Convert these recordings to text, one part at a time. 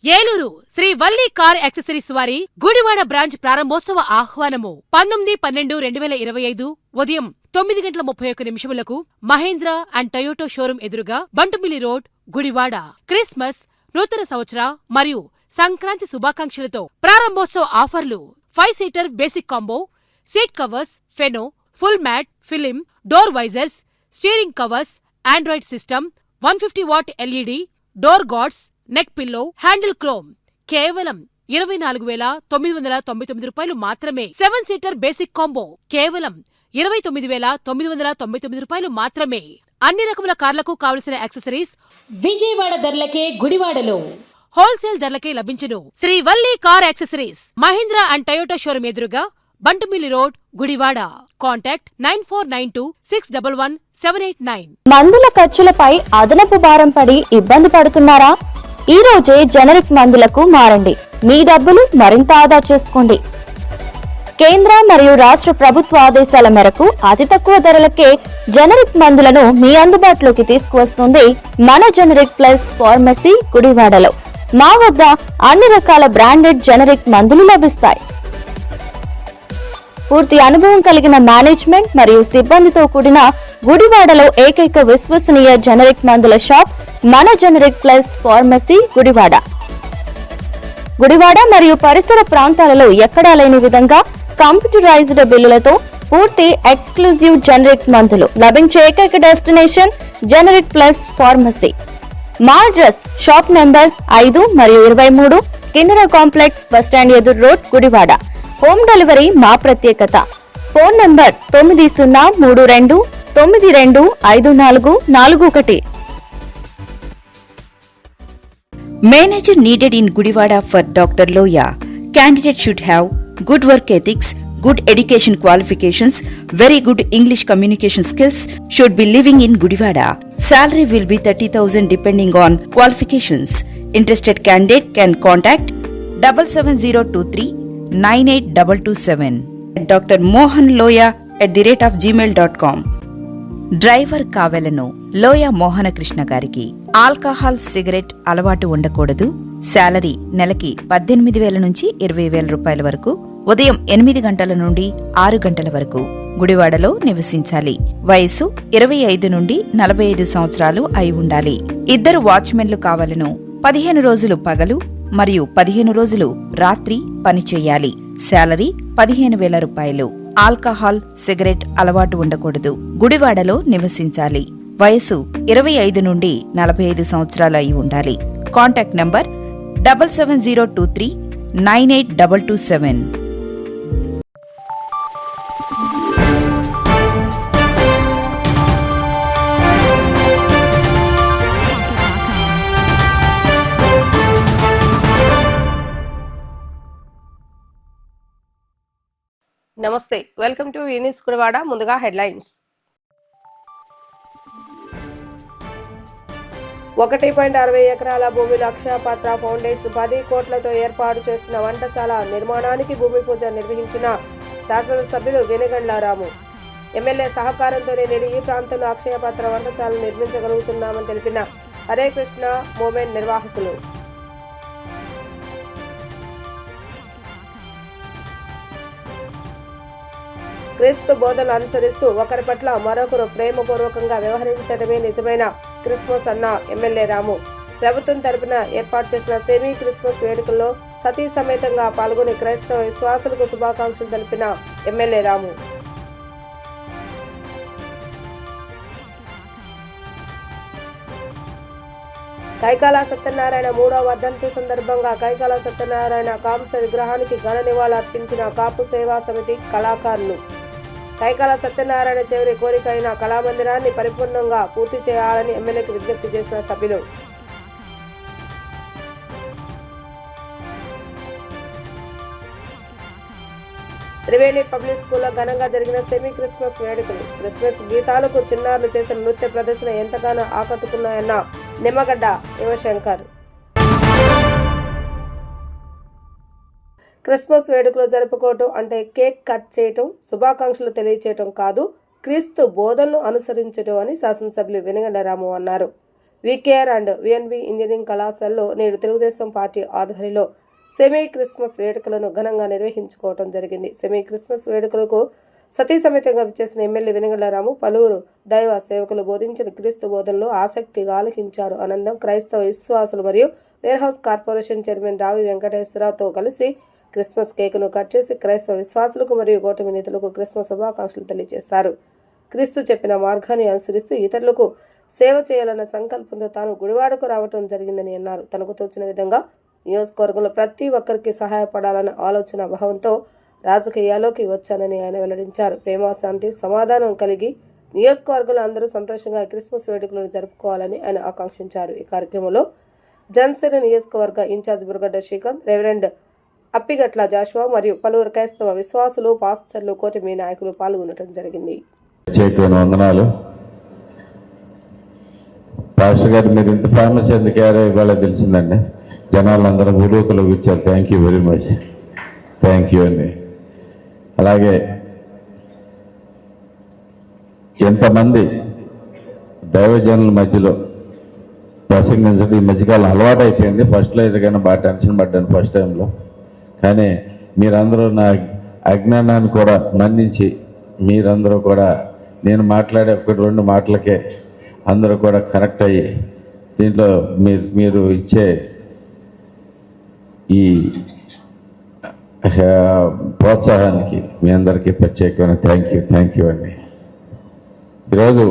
Eluru Shri Valli car accessories వారి Gudivada branch ప్రారంభోత్సవ ఆహ్వానము 19/12/2025 ఉదయం 9:31 మహేంద్ర అండ్ టొయోటో షోరూం ఎదురుగా బంటుమిల్లి రోడ్, గుడివాడ. క్రిస్మస్, నూతన సంవత్సర మరియు సంక్రాంతి శుభాకాంక్షలతో ప్రారంభోత్సవ ఆఫర్లు: 5 seater basic combo, seat covers, ఫెనో, full mat, film, door visors, steering covers, Android system, 150 watt LED, door guards, neck pillow, handle chrome కేవలం 24,999 రూపాయలు మాత్రమే. 7 సీటర్ బేసిక్ కాంబో కేవలం 29,999 రూపాయలు మాత్రమే. అన్ని రకముల కార్లకు కావలసిన యాక్సెసరీస్ విజయవాడ ధరలకే గుడివాడలో హోల్సేల్ ధరలకే లభించును. Shri Valli car accessories, Mahindra and Toyota showroom ఎదురుగా బంటుమిల్లి రోడ్, గుడివాడ. కాంటాక్ట్ 9492611789. మందుల ఖర్చులపై అదనపు భారం పడి ఇబ్బంది పడుతున్నారా? ఈ రోజే జనరిక్ మందులకు మారండి. మీ డబ్బులు మరింత ఆదా చేసుకోండి. కేంద్ర మరియు రాష్ట్ర ప్రభుత్వ ఆదేశాల మేరకు అతి తక్కువ ధరలకే జనరిక్ మందులను మీ అందుబాటులోకి తీసుకువస్తుంది మన జనరిక్ ప్లస్ ఫార్మసీ, గుడివాడలో. మా వద్ద అన్ని రకాల బ్రాండెడ్ జనరిక్ మందులు లభిస్తాయి. పూర్తి అనుభవం కలిగిన మేనేజ్మెంట్ మరియు సిబ్బందితో కూడిన గుడివాడలో ఏకైక విశ్వసనీయ జనరిక్ మందుల షాప్ మన generic plus pharmacy, Gudivada. Gudivada మరియు పరిసర ప్రాంతాలలో ఎక్కడా లేని విధంగా కంప్యూటరైజ్డ్ బిల్లులతో పూర్తి ఎక్స్క్లూజివ్ జనరిక్ మందులు లభించే ఏకైక డెస్టినేషన్ జనరిక్ ప్లస్ ఫార్మసీ. మా అడ్రస్ షాప్ నెంబర్ 5 మరియు 23, కిన్నెర కాంప్లెక్స్, బస్టాండ్ ఎదురు రోడ్, గుడివాడ. హోమ్ డెలివరీ మా ప్రత్యేకత. Phone number 9032925441. Manager needed in Gudivada for Dr. Loya. Candidate should have good work ethics, good education qualifications, very good English communication skills, should be living in Gudivada. Salary will be 30,000 depending on qualifications. Interested candidate can contact 77023-98227. Dr. Mohan Loya @gmail.com. Driver కావెలను లోయ మోహన కృష్ణ గారికి. Alcohol, cigarette అలవాటు ఉండకూడదు. Salary నెలకి 18,000 నుంచి 20,000 రూపాయల వరకు. ఉదయం 8 గంటల నుండి 6 గంటల వరకు. గుడివాడలో నివసించాలి. వయసు 25 నుండి 45 సంవత్సరాలు అయి ఉండాలి. 2 వాచ్మెన్లు కావలను. 15 రోజులు పగలు మరియు 15 రోజులు రాత్రి పనిచేయాలి. శాలరీ 15,000 రూపాయలు. ఆల్కహాల్, సిగరెట్ అలవాటు ఉండకూడదు. గుడివాడలో నివసించాలి. వయసు 25 నుండి 45 సంవత్సరాలు అయి ఉండాలి. Contact number 77023-98227. నమస్తే, వెల్కమ్ టు యూనిస్ గుడివాడ. ముందుగా హెడ్లైన్స్. 1.60 ఎకరాల భూమిలో అక్షయపాత్ర ఫౌండేషన్ 10 కోట్లతో ఏర్పాటు చేసిన వంటశాల నిర్మాణానికి భూమి పూజ నిర్వహించిన శాసనసభ్యులు వెనుగండ్ల రాము. ఎమ్మెల్యే సహకారంతోనే నేడు ఈ ప్రాంతంలో అక్షయపాత్ర వంటశాల నిర్మించగలుగుతున్నామని తెలిపిన హరే కృష్ణ మూవ్మెంట్ నిర్వాహకులు. క్రీస్తు బోధనలు అనుసరిస్తూ ఒకరి పట్ల మరొకరు ప్రేమపూర్వకంగా వ్యవహరించడమే నిజమైన క్రిస్మస్ అన్న ఎమ్మెల్యే రాము. ప్రభుత్వం తరపున ఏర్పాటు చేసిన సెమీ క్రిస్మస్ వేడుకల్లో సతీ సమేతంగా పాల్గొని క్రైస్తవ విశ్వాసులకు శుభాకాంక్షలు తెలిపిన ఎమ్మెల్యే రాము. కైకాల సత్యనారాయణ 3వ వర్ధంతి సందర్భంగా కైకాల సత్యనారాయణ కాంస విగ్రహానికి ఘన నివాళులు అర్పించిన కాపు సేవా సమితి కళాకారులు. కైకాల సత్యనారాయణ చివరి కోరిక అయిన కళామందిరాన్ని పరిపూర్ణంగా పూర్తి చేయాలని ఎమ్మెల్యేకి విజ్ఞప్తి చేసిన సభ్యులు. త్రివేణి పబ్లిక్ స్కూల్లో ఘనంగా జరిగిన సెమీ క్రిస్మస్ వేడుకలు. క్రిస్మస్ గీతాలకు చిన్నారులు చేసిన నృత్య ప్రదర్శన ఎంతగానో ఆకట్టుకున్నాయన్న నిమ్మగడ్డ శివశంకర్. క్రిస్మస్ వేడుకలు జరుపుకోవటం అంటే కేక్ కట్ చేయటం, శుభాకాంక్షలు తెలియచేయటం కాదు, క్రీస్తు బోధనలు అనుసరించడం అని శాసనసభ్యులు వెనుగండ్ల రాము అన్నారు. వికేఆర్ అండ్ విఎన్బి ఇంజనీరింగ్ కళాశాలలో నేడు తెలుగుదేశం పార్టీ ఆధ్వర్యంలో సెమీ క్రిస్మస్ వేడుకలను ఘనంగా నిర్వహించుకోవడం జరిగింది. సెమీ క్రిస్మస్ వేడుకలకు సతీ సమేతంగా విచ్చేసిన ఎమ్మెల్యే వెనుగండ్ల రాము పలువురు దైవ సేవకులు బోధించిన క్రీస్తు బోధనలు ఆసక్తిగా ఆలకించారు. అనంతరం క్రైస్తవ విశ్వాసులు మరియు వేర్ హౌస్ కార్పొరేషన్ చైర్మన్ రావి వెంకటేశ్వరరావుతో కలిసి క్రిస్మస్ కేకును కట్ చేసి క్రైస్తవ విశ్వాసులకు మరియు కూటమి నేతలకు క్రిస్మస్ శుభాకాంక్షలు తెలియజేశారు. క్రీస్తు చెప్పిన మార్గాన్ని అనుసరిస్తూ ఇతరులకు సేవ చేయాలన్న సంకల్పంతో తాను గుడివాడకు రావటం జరిగిందని అన్నారు. తనకు తోచిన విధంగా నియోజకవర్గంలో ప్రతి ఒక్కరికి సహాయపడాలన్న ఆలోచన భావంతో రాజకీయాల్లోకి వచ్చానని ఆయన వెల్లడించారు. ప్రేమ, శాంతి, సమాధానం కలిగి నియోజకవర్గంలో అందరూ సంతోషంగా క్రిస్మస్ వేడుకలను జరుపుకోవాలని ఆయన ఆకాంక్షించారు. ఈ కార్యక్రమంలో జనసేన నియోజకవర్గ ఇన్ఛార్జ్ బుర్గడ్డ శ్రీకాంత్, రెవరెండ్ అప్పిగట్ల జాషువా మరియు పలువురు క్రైస్తవ విశ్వాసులు, పాస్టర్లు, కూటమి నాయకులు పాల్గొనడం జరిగింది. వందనాలు. పాస్టర్ గారు మీరు ఇంత ఫేమస్ ఎందుకు ఇవాళ తెలిసిందండి. జనాలందరూ ఉరూకలు ఇచ్చారు. Thank you very much. Thank you అండి. అలాగే ఎంతమంది దైవజనుల మధ్యలో ప్రసంగించడం ఈ మధ్యకాలం అలవాటు అయిపోయింది. ఫస్ట్లో ఏదైనా బాగా టెన్షన్ పడ్డాను ఫస్ట్ టైంలో. కానీ మీరందరూ నా అజ్ఞానాన్ని కూడా మన్నించి మీరందరూ కూడా నేను మాట్లాడే 1-2 మాటలకే అందరూ కూడా కరెక్ట్ అయ్యి దీంట్లో మీరు ఇచ్చే ఈ ప్రోత్సాహానికి మీ అందరికీ ప్రత్యేకమైన థ్యాంక్ యూ అండి. ఈరోజు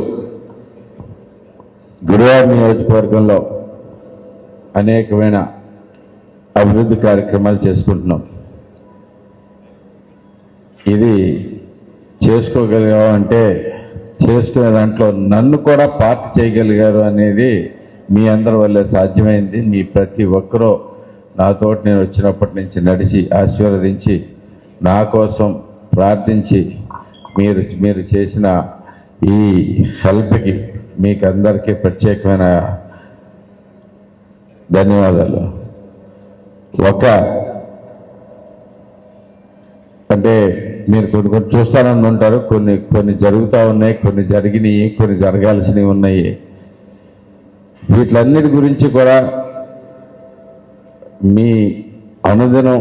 గుడివాడ నియోజకవర్గంలో అనేకమైన అభివృద్ధి కార్యక్రమాలు చేసుకుంటున్నాం. ఇది చేసుకోగలిగామంటే చేసుకునే దాంట్లో నన్ను కూడా పార్ట్ చేయగలిగారు అనేది మీ అందరి వల్లే సాధ్యమైంది. మీ ప్రతి ఒక్కరూ నాతోటి నేను వచ్చినప్పటి నుంచి నడిచి ఆశీర్వదించి నా కోసం ప్రార్థించి మీరు చేసిన ఈ హెల్ప్కి మీకు అందరికీ ప్రత్యేకమైన ధన్యవాదాలు. అంటే మీరు కొన్ని చూస్తానని ఉంటారు. కొన్ని జరుగుతూ ఉన్నాయి, కొన్ని జరిగినాయి, కొన్ని జరగాల్సినవి ఉన్నాయి. వీటిలన్నిటి గురించి కూడా మీ అనుదినం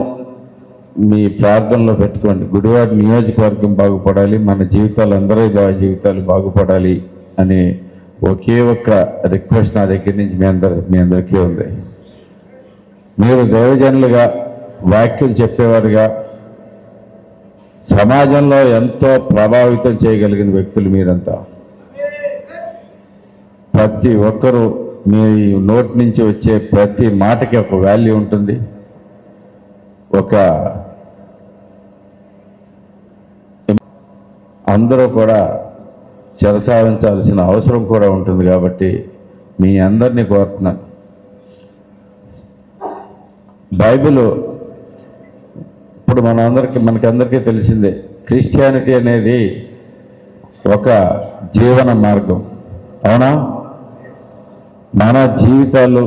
మీ ప్రార్థనలో పెట్టుకోండి. గుడివాడ నియోజకవర్గం బాగుపడాలి, మన జీవితాలు అందరూ జీవితాలు బాగుపడాలి అని ఒకే ఒక్క రిక్వెస్ట్ నా దగ్గర నుంచి మీ అందరికీ ఉంది. మీరు దైవజనులుగా వాక్యం చెప్పేవారుగా సమాజంలో ఎంతో ప్రభావితం చేయగలిగిన వ్యక్తులు మీరంతా. ప్రతి ఒక్కరూ మీ నోటి నుంచి వచ్చే ప్రతి మాటకి ఒక వాల్యూ ఉంటుంది, అందరూ కూడా చెరసావించాల్సిన అవసరం కూడా ఉంటుంది. కాబట్టి మీ అందరినీ కోరుతున్నాను. బైబిల్ ఇప్పుడు మనకందరికీ తెలిసిందే, క్రిస్టియానిటీ అనేది ఒక జీవన మార్గం. అవునా? మన జీవితాలు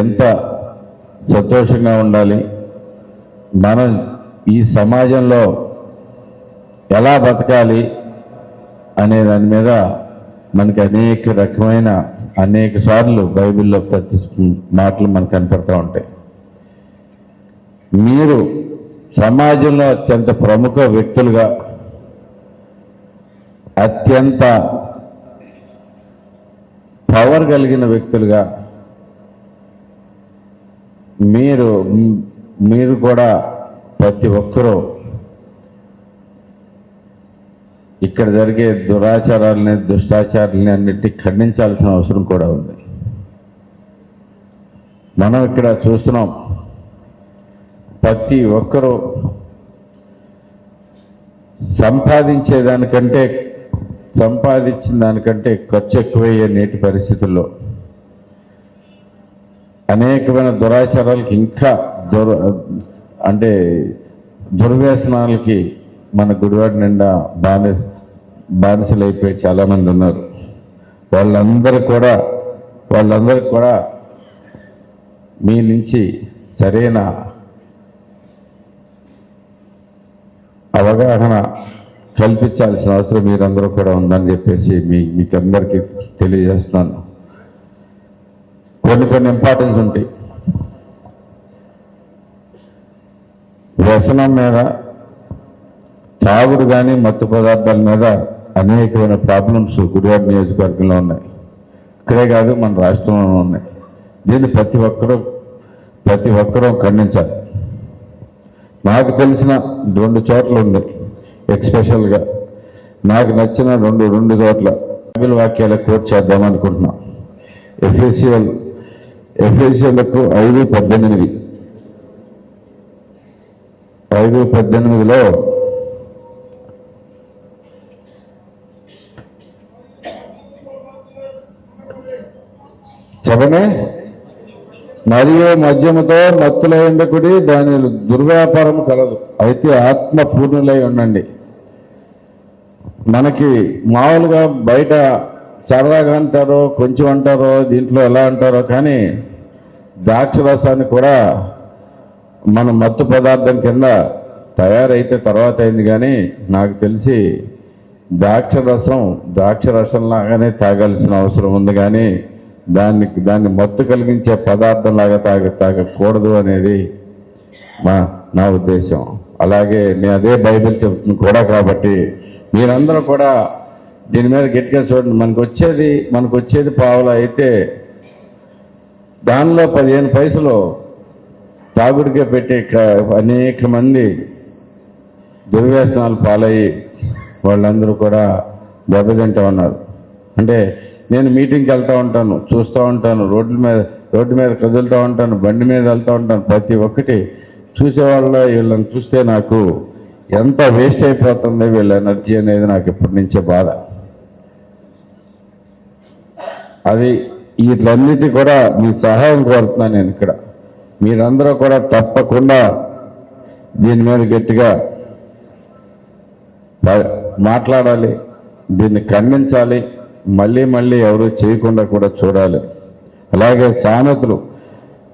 ఎంత సంతోషంగా ఉండాలి, మనం ఈ సమాజంలో ఎలా బతకాలి అనే దాని మీద మనకి అనేక సార్లు బైబిల్లో ప్రతి మాటలు మనకు కనపడుతూ ఉంటాయి. మీరు సమాజంలో అత్యంత ప్రముఖ వ్యక్తులుగా, అత్యంత పవర్ కలిగిన వ్యక్తులుగా మీరు కూడా ప్రతి ఒక్కరూ ఇక్కడ జరిగే దురాచారాలని, దుష్టాచారాలని అన్నిటి ఖండించాల్సిన అవసరం కూడా ఉంది. మనం ఇక్కడ చూస్తున్నాం, ప్రతి ఒక్కరూ సంపాదించిన దానికంటే ఖర్చు ఎక్కువయ్యే నేటి పరిస్థితుల్లో అనేకమైన దురాచారాలకి ఇంకా దుర్వ్యసనాలకి మన గుడివాడ నిండా బానిసలైపోయి చాలామంది ఉన్నారు. వాళ్ళందరికీ కూడా మీ నుంచి సరైన అవగాహన కల్పించాల్సిన అవసరం మీరందరూ కూడా ఉందని చెప్పేసి మీకు అందరికీ తెలియజేస్తున్నాను. కొన్ని ఇంపార్టెన్స్ ఉంటాయి. వ్యసనం మీద, తాగుడు కానీ మత్తు పదార్థాల మీద అనేకమైన ప్రాబ్లమ్స్ గుడివాడ నియోజకవర్గంలో ఉన్నాయి. ఇక్కడే కాదు, మన రాష్ట్రంలో ఉన్నాయి. దీన్ని ప్రతి ఒక్కరూ ఖండించాలి. నాకు తెలిసిన 2 చోట్ల ఉంది. ఎక్స్పెషల్గా నాకు నచ్చిన రెండు చోట్ల బైబిల్ వాక్యాల కోట్ చేద్దామనుకుంటున్నాం. ఎఫ్ఎస్సీలకు 5:18లో చెప్పనే, మరియు మద్యముతో మత్తులై ఉండకుడి, దాని దుర్వ్యాపారం కలదు, అయితే ఆత్మ పూర్ణులై ఉండండి. మనకి మామూలుగా బయట సరదాగా అంటారో, కొంచెం అంటారో, దీంట్లో ఎలా అంటారో, కానీ ద్రాక్ష రసాన్ని కూడా మనం మత్తు పదార్థం కింద తయారైతే తర్వాత అయింది. కానీ నాకు తెలిసి ద్రాక్ష రసం లాగానే తాగాల్సిన అవసరం ఉంది. కానీ దాన్ని మత్తు కలిగించే పదార్థం లాగా తాగకూడదు అనేది నా ఉద్దేశం. అలాగే నేను అదే బైబిల్ చెప్తుంది కూడా. కాబట్టి మీరందరూ కూడా దీని మీద గట్టిగా చూడండి. మనకు వచ్చేది పావుల అయితే దానిలో 15 పైసలు తాగుడికే పెట్టే అనేక మంది దుర్వ్యసనాలు పాలయ్యి వాళ్ళందరూ కూడా దెబ్బతింటూ ఉన్నారు. అంటే నేను మీటింగ్కి వెళ్తూ ఉంటాను, చూస్తూ ఉంటాను, రోడ్డు మీద కదులుతూ ఉంటాను, బండి మీద వెళ్తూ ఉంటాను. ప్రతి ఒక్కటి చూసేవాళ్ళ వీళ్ళని చూస్తే నాకు ఎంత వేస్ట్ అయిపోతుంది వీళ్ళ ఎనర్జీ అనేది నాకు ఇప్పటి నుంచే బాధ. అది వీటిలన్నిటి కూడా మీ సహాయం కోరుతున్నాను నేను ఇక్కడ. మీరందరూ కూడా తప్పకుండా దీని మీద గట్టిగా మాట్లాడాలి, దీన్ని ఖండించాలి, మళ్ళీ ఎవరు చేయకుండా కూడా చూడాలి. అలాగే సామెతలు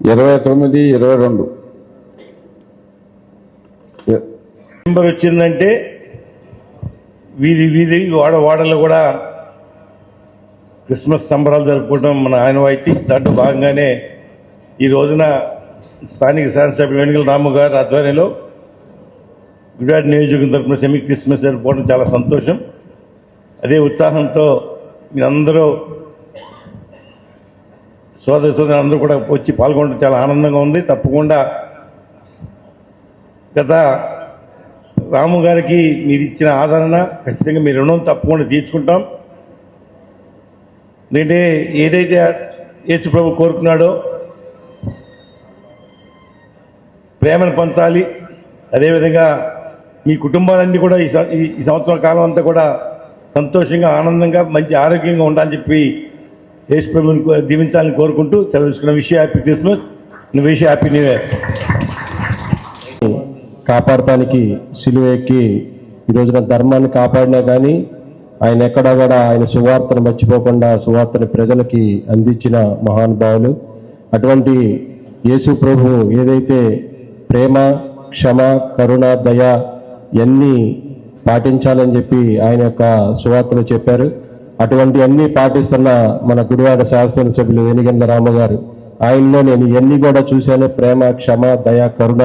29:22 నెంబర్ వచ్చిందంటే వీధి వాడలో కూడా క్రిస్మస్ సంబరాలు జరుపుకోవడం మన ఆనవాయితీ. దాంట్లో భాగంగానే ఈ రోజున స్థానిక శాసనసభ్యులు వెనుగల రాము గారి ఆధ్వర్యంలో గుడివాడ నియోజకవర్గం తరఫున సెమీ క్రిస్మస్ జరుపుకోవడం చాలా సంతోషం. అదే ఉత్సాహంతో మీరందరూ సోదరు అందరూ కూడా వచ్చి పాల్గొనడం చాలా ఆనందంగా ఉంది. తప్పకుండా గత రాము గారికి మీరు ఇచ్చిన ఆదరణ ఖచ్చితంగా మీ రుణం తప్పకుండా తీర్చుకుంటాం. ఎందుకంటే ఏదైతే యేసు ప్రభు కోరుకున్నాడో ప్రేమను పంచాలి, అదేవిధంగా మీ కుటుంబాలన్నీ కూడా ఈ సంవత్సరం కాలం అంతా కూడా సంతోషంగా, ఆనందంగా, మంచి ఆరోగ్యంగా ఉండాలని చెప్పి యేసు ప్రభుని దీవించాలని కోరుకుంటూ సెలవు తీసుకున్న విషయ హ్యాపీ క్రిస్మస్, విషయ హ్యాపీ న్యూ ఇయర్. కాపాడటానికి సిలువ ఎక్కి ఈ రోజున ధర్మాన్ని కాపాడినా కానీ ఆయన ఎక్కడా కూడా ఆయన సువార్తను మర్చిపోకుండా సువార్తని ప్రజలకి అందించిన మహానుభావులు. అటువంటి యేసు ప్రభు ఏదైతే ప్రేమ, క్షమ, కరుణ, దయ ఇవన్నీ పాటించాలని చెప్పి ఆయన యొక్క సువార్తలు చెప్పారు. అటువంటి అన్నీ పాటిస్తున్న మన గుడివాడ శాసనసభ్యులు వెనిగండ్ల రాము గారు, ఆయనలో నేను ఇవన్నీ కూడా చూశాను, ప్రేమ, క్షమ, దయ, కరుణ.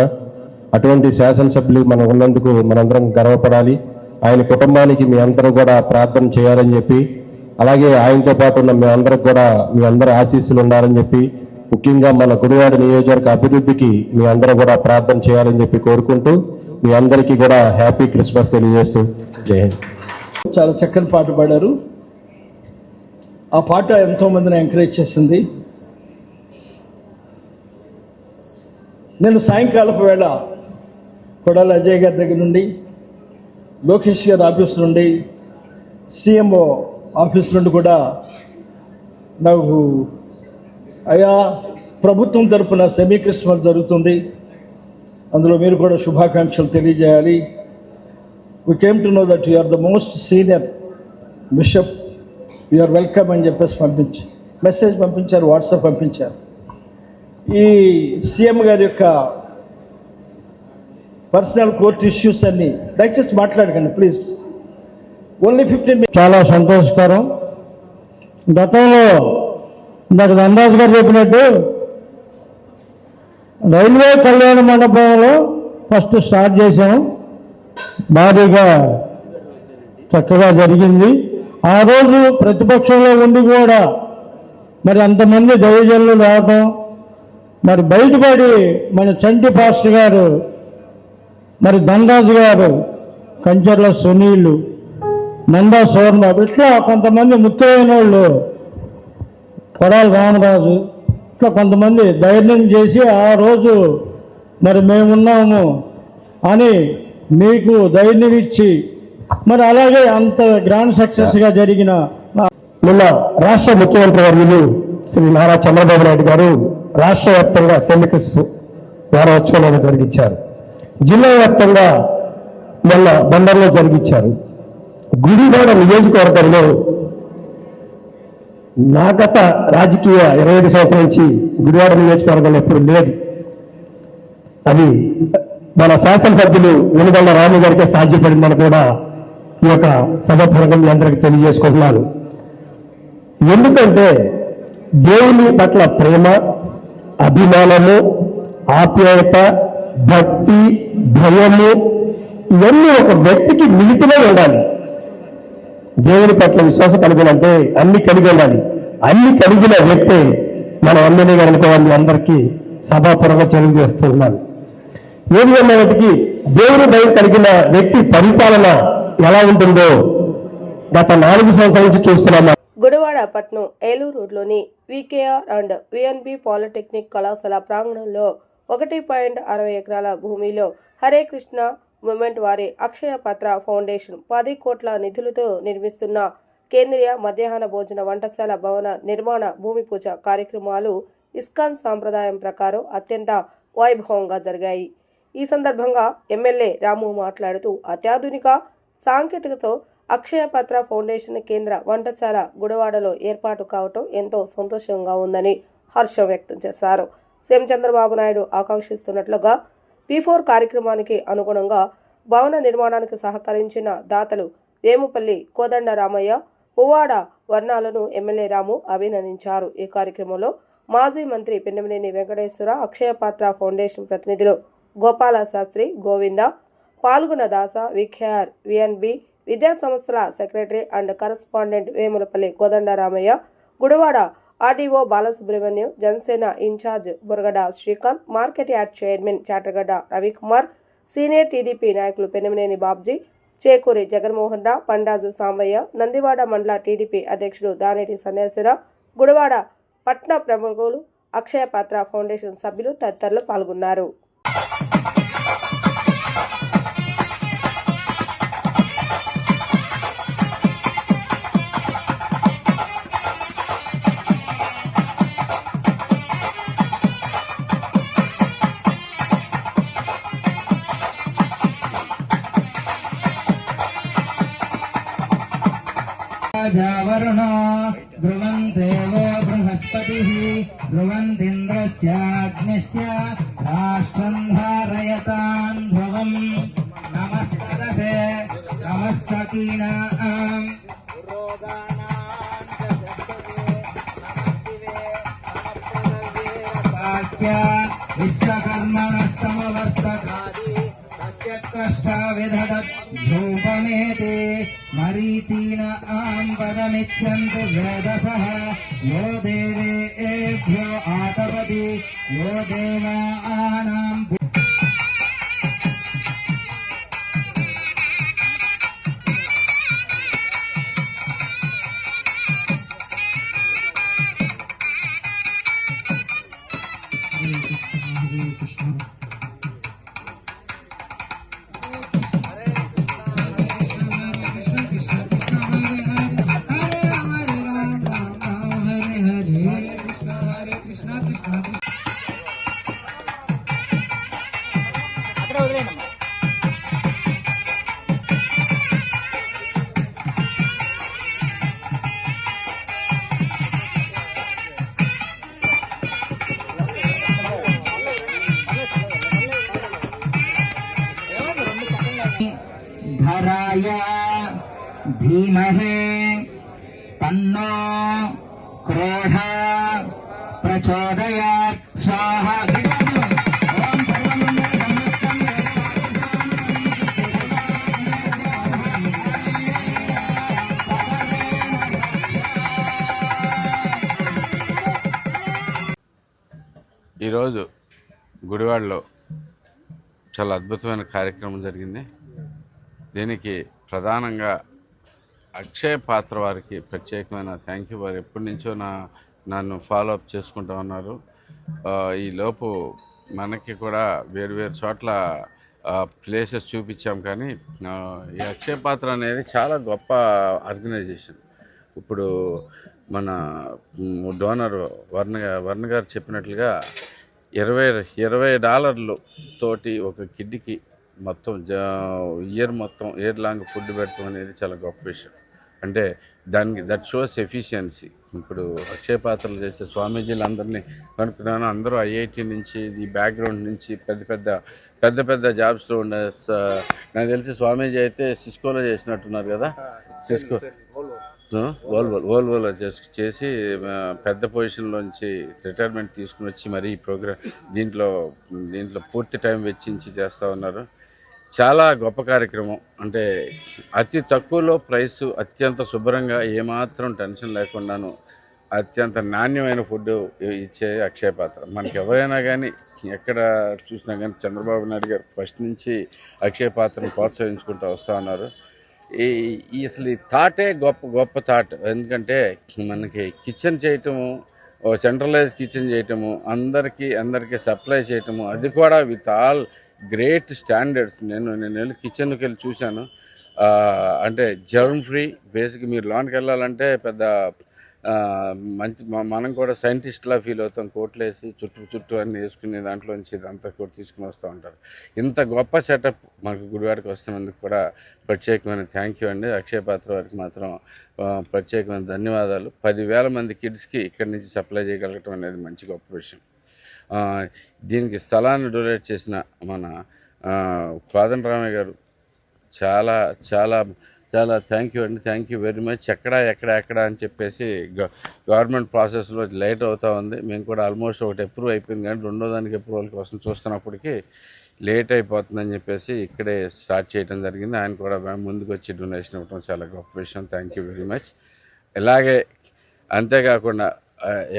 అటువంటి శాసనసభ్యులు మనం ఉన్నందుకు మనందరం గర్వపడాలి. ఆయన కుటుంబానికి మీ అందరూ కూడా ప్రార్థన చేయాలని చెప్పి, అలాగే ఆయనతో పాటు ఉన్న మీ అందరికి కూడా మీ అందరి ఆశీస్సులు ఉండాలని చెప్పి, ముఖ్యంగా మన గుడివాడ నియోజకవర్గ అభివృద్ధికి మీ అందరూ కూడా ప్రార్థన చేయాలని చెప్పి కోరుకుంటూ మీ అందరికీ కూడా హ్యాపీ క్రిస్మస్ తెలియజేస్తూ జై హింద్. చాలా చక్కని పాట పాడారు. ఆ పాట ఎంతోమందిని ఎంకరేజ్ చేసింది. నేను సాయంకాలపు వేళ కొడాలి అజయ్ గారి దగ్గర నుండి, లోకేష్ గారి ఆఫీస్ నుండి, సీఎంఓ ఆఫీస్ నుండి కూడా నాకు అయా ప్రభుత్వం తరపున సెమీ క్రిస్మస్ జరుగుతుంది, అందులో మీరు కూడా శుభాకాంక్షలు తెలియజేయాలి. We came to know that you are the most senior bishop, you are welcome అని చెప్పేసి మెసేజ్ పంపించారు, వాట్సాప్ పంపించారు. ఈ సీఎం గారి యొక్క పర్సనల్ కోర్ట్ ఇష్యూస్ అన్నీ దయచేసి మాట్లాడకండి ప్లీజ్. ఓన్లీ 15 చాలా సంతోషకరం. గతంలో ఇందాక దండాజ్ గారు చెప్పినట్టు రైల్వే కళ్యాణ మండపంలో ఫస్ట్ స్టార్ట్ చేసాం. భారీగా చక్కగా జరిగింది. ఆ రోజు ప్రతిపక్షంలో ఉండి కూడా మరి అంతమంది దైవజనులు రావటం, మరి బయటపడి మన చంటి పాస్టర్ గారు, మరి దండాజు గారు, కంచర్ల సునీలు, నందా సోర్ణబాబు, ఇట్లా కొంతమంది ముఖ్యమైన వాళ్ళు, కొడాలి రామరాజు, ఇట్లా కొంతమంది ధైర్యం చేసి ఆ రోజు మరి మేమున్నాము అని మీకు ధైర్యం ఇచ్చి మరి అలాగే అంత గ్రాండ్ సక్సెస్గా జరిగిన నిన్న రాష్ట్ర ముఖ్యమంత్రి వర్యులు శ్రీ నారా చంద్రబాబు నాయుడు గారు రాష్ట్ర వ్యాప్తంగా సెమికస్ వారోత్సవాలను జరిగించారు. జిల్లా వ్యాప్తంగా మొన్న బందర్లో జరిగించారు. గుడివాడ నియోజకవర్గంలో నా గత రాజకీయ 25 సంవత్సరాల నుంచి గుడివాడ నియోజకవర్గంలో ఎప్పుడు లేదు. అది మన శాసనసభ్యులు వెనుగొండ రాము గారికే సాధ్యపడిందని కూడా ఈ యొక్క సభాపూర్వకం మీ అందరికీ తెలియజేసుకుంటున్నాను. ఎందుకంటే దేవుని పట్ల ప్రేమ, అభిమానము, ఆప్యాయత, భక్తి, భయము ఇవన్నీ ఒక వ్యక్తికి మిలితమై ఉండాలి. దేవుని పట్ల విశ్వాసం కలిగినంటే అన్ని కలిగి ఉండాలి. అన్ని కలిగిన వ్యక్తే మనం అందరినీ అనుకోవాలి. అందరికీ సభాపూర్వకంగా తెలియజేస్తున్నాను. ఏది అన్నటికీ దేవుని భయం కలిగిన వ్యక్తి పరిపాలన ఎలా ఉంటుందో గత 4 సంవత్సరాల నుంచి చూస్తున్నాము. గుడివాడ పట్నం ఏలూరు రోడ్లోని వికేఆర్ అండ్ విఎన్బి పాలిటెక్నిక్ కళాశాల ప్రాంగణంలో 1.60 ఎకరాల భూమిలో హరే కృష్ణ మూవ్మెంట్ వారి అక్షయ పత్ర ఫౌండేషన్ 10 కోట్ల నిధులతో నిర్మిస్తున్న కేంద్రీయ మధ్యాహ్న భోజన వంటశాల భవన నిర్మాణ భూమి పూజ కార్యక్రమాలు ఇస్కాన్ సాంప్రదాయం ప్రకారం అత్యంత వైభవంగా జరిగాయి. ఈ సందర్భంగా ఎమ్మెల్యే రాము మాట్లాడుతూ అత్యాధునిక సాంకేతికతో అక్షయ పత్ర ఫౌండేషన్ కేంద్ర వంటశాల గుడివాడలో ఏర్పాటు కావటం ఎంతో సంతోషంగా ఉందని హర్షం వ్యక్తం చేశారు. సీఎం చంద్రబాబు నాయుడు ఆకాంక్షిస్తున్నట్లుగా P4 కార్యక్రమానికి అనుగుణంగా భవన నిర్మాణానికి సహకరించిన దాతలు వేముపల్లి కోదండ రామయ్య, పువ్వాడ వర్ణాలను ఎమ్మెల్యే రాము అభినందించారు. ఈ కార్యక్రమంలో మాజీ మంత్రి పిన్నమనేని వెంకటేశ్వర, అక్షయ పాత్ర ఫౌండేషన్ ప్రతినిధులు గోపాల శాస్త్రి, గోవింద, పాల్గొన్న దాస, వికేఆర్, విఎన్బి విద్యా సంస్థల secretary and correspondent Vemulapalli Kodandaramaiah, Gudivada RDO Balasubramanyam, Janasena incharge Buragada Srikanth, market yard chairman Chatagadda Ravikumar, senior TDP నాయకులు పెనమనేని బాబ్జీ, చేకూరి జగన్మోహన్ రావు, పండాజు సాంబయ్య, నందివాడ మండల టీడీపీ అధ్యక్షుడు దానేటి సన్యాసిరావు, గుడివాడ పట్న ప్రముఖులు, అక్షయ పాత్ర ఫౌండేషన్ సభ్యులు తదితరులు పాల్గొన్నారు. वरुणो ध्रुवन्देवो बृहस्पतिः ध्रुवन्दिन्द्रस्याग्निश्च राष्ट्रं धारयतां ध्रुवम् नमः सदसे नमः सकीनाम् विश्वकर्मणः समवर्तकादि धूपमेते मरीचीन आम्बरमिच्छन्ति वेदसः यो देवेभ्यो आतपति यो देवानां धीमहि तन्नो क्रोध प्रचोदयात् स्वाहा। ओम ఈరోజు గుడివాడలో చాలా అద్భుతమైన కార్యక్రమం జరిగింది. దీనికి ప్రధానంగా అక్షయ పాత్ర వారికి ప్రత్యేకమైన థ్యాంక్ యూ. వారు ఎప్పటి నుంచో నన్ను ఫాలోఅప్ చేసుకుంటూ ఉన్నారు. ఈ లోపు మనకి కూడా వేరు చోట్ల ప్లేసెస్ చూపించాం, కానీ ఈ అక్షయ పాత్ర అనేది చాలా గొప్ప ఆర్గనైజేషన్. ఇప్పుడు మన డోనర్ వర్ణ గారు చెప్పినట్లుగా $20 తోటి ఒక కిడ్కి మొత్తం ఇయర్ లాంగ్ ఫుడ్ పెడతాం అనేది చాలా గొప్ప విషయం. అంటే దట్ షోస్ ఎఫిషియన్సీ. ఇప్పుడు అక్షయ పాత్రలు చేసే స్వామీజీలు అందరినీ కనుక్కున్నాను. అందరూ ఐఐటి నుంచి, ఈ బ్యాక్గ్రౌండ్ నుంచి పెద్ద జాబ్స్లో ఉండే. నాకు తెలిసి స్వామీజీ అయితే సిస్కోలో చేసినట్టున్నారు కదా. సిస్కో ఓల్వోలో చేసి పెద్ద పొజిషన్లోంచి రిటైర్మెంట్ తీసుకుని వచ్చి మరి ఈ ప్రోగ్రామ్ దీంట్లో పూర్తి టైం వెచ్చించి చేస్తూ ఉన్నారు. చాలా గొప్ప కార్యక్రమం. అంటే అతి తక్కువలో ప్రైసు, అత్యంత శుభ్రంగా, ఏమాత్రం టెన్షన్ లేకుండాను అత్యంత నాణ్యమైన ఫుడ్ ఇచ్చే అక్షయ పాత్ర. మనకి ఎవరైనా కానీ ఎక్కడ చూసినా కానీ చంద్రబాబు నాయుడు గారు ఫస్ట్ నుంచి అక్షయ పాత్రను ప్రోత్సహించుకుంటూ వస్తూ ఉన్నారు. అసలు ఈ థాటే గొప్ప థాట్. ఎందుకంటే మనకి కిచెన్ చేయటము, సెంట్రలైజ్ కిచెన్ చేయటము, అందరికీ సప్లై చేయటము, అది కూడా విత్ ఆల్ గ్రేట్ స్టాండర్డ్స్. నేను వెళ్ళి కిచెన్కి వెళ్ళి చూశాను. అంటే జర్మ్ ఫ్రీ. బేసిక్ మీరు లోనికి వెళ్ళాలంటే పెద్ద మంచి, మనం కూడా సైంటిస్ట్లా ఫీల్ అవుతాం. కోట్లేసి చుట్టూ అన్నీ వేసుకుని దాంట్లోంచి ఇదంతా కూడా తీసుకుని వస్తూ ఉంటారు. ఇంత గొప్ప సెటప్ మనకు గుడివాడకి వస్తున్నందుకు కూడా ప్రత్యేకమైన థ్యాంక్ యూ అండి. అక్షయ పాత్ర వారికి మాత్రం ప్రత్యేకమైన ధన్యవాదాలు. 10,000 మంది కిడ్స్కి ఇక్కడి నుంచి సప్లై చేయగలగటం అనేది మంచి గొప్ప విషయం. దీనికి స్థలాన్ని డొనేట్ చేసిన మన కోదండరామయ్య గారు చాలా చాలా చాలా థ్యాంక్ యూ అండి. Thank you very much. ఎక్కడ అని చెప్పేసి గవర్నమెంట్ ప్రాసెస్లో లేట్ అవుతూ ఉంది. మేము కూడా ఆల్మోస్ట్ ఒకటి అప్రూవ్ అయిపోయింది, కానీ రెండో దానికి అప్రూవల్ కోసం చూస్తున్నప్పటికీ లేట్ అయిపోతుందని చెప్పేసి ఇక్కడే స్టార్ట్ చేయడం జరిగింది. ఆయన కూడా ముందుకు వచ్చి డొనేషన్ ఇవ్వడం చాలా గొప్ప విషయం. Thank you very much. ఇలాగే అంతేకాకుండా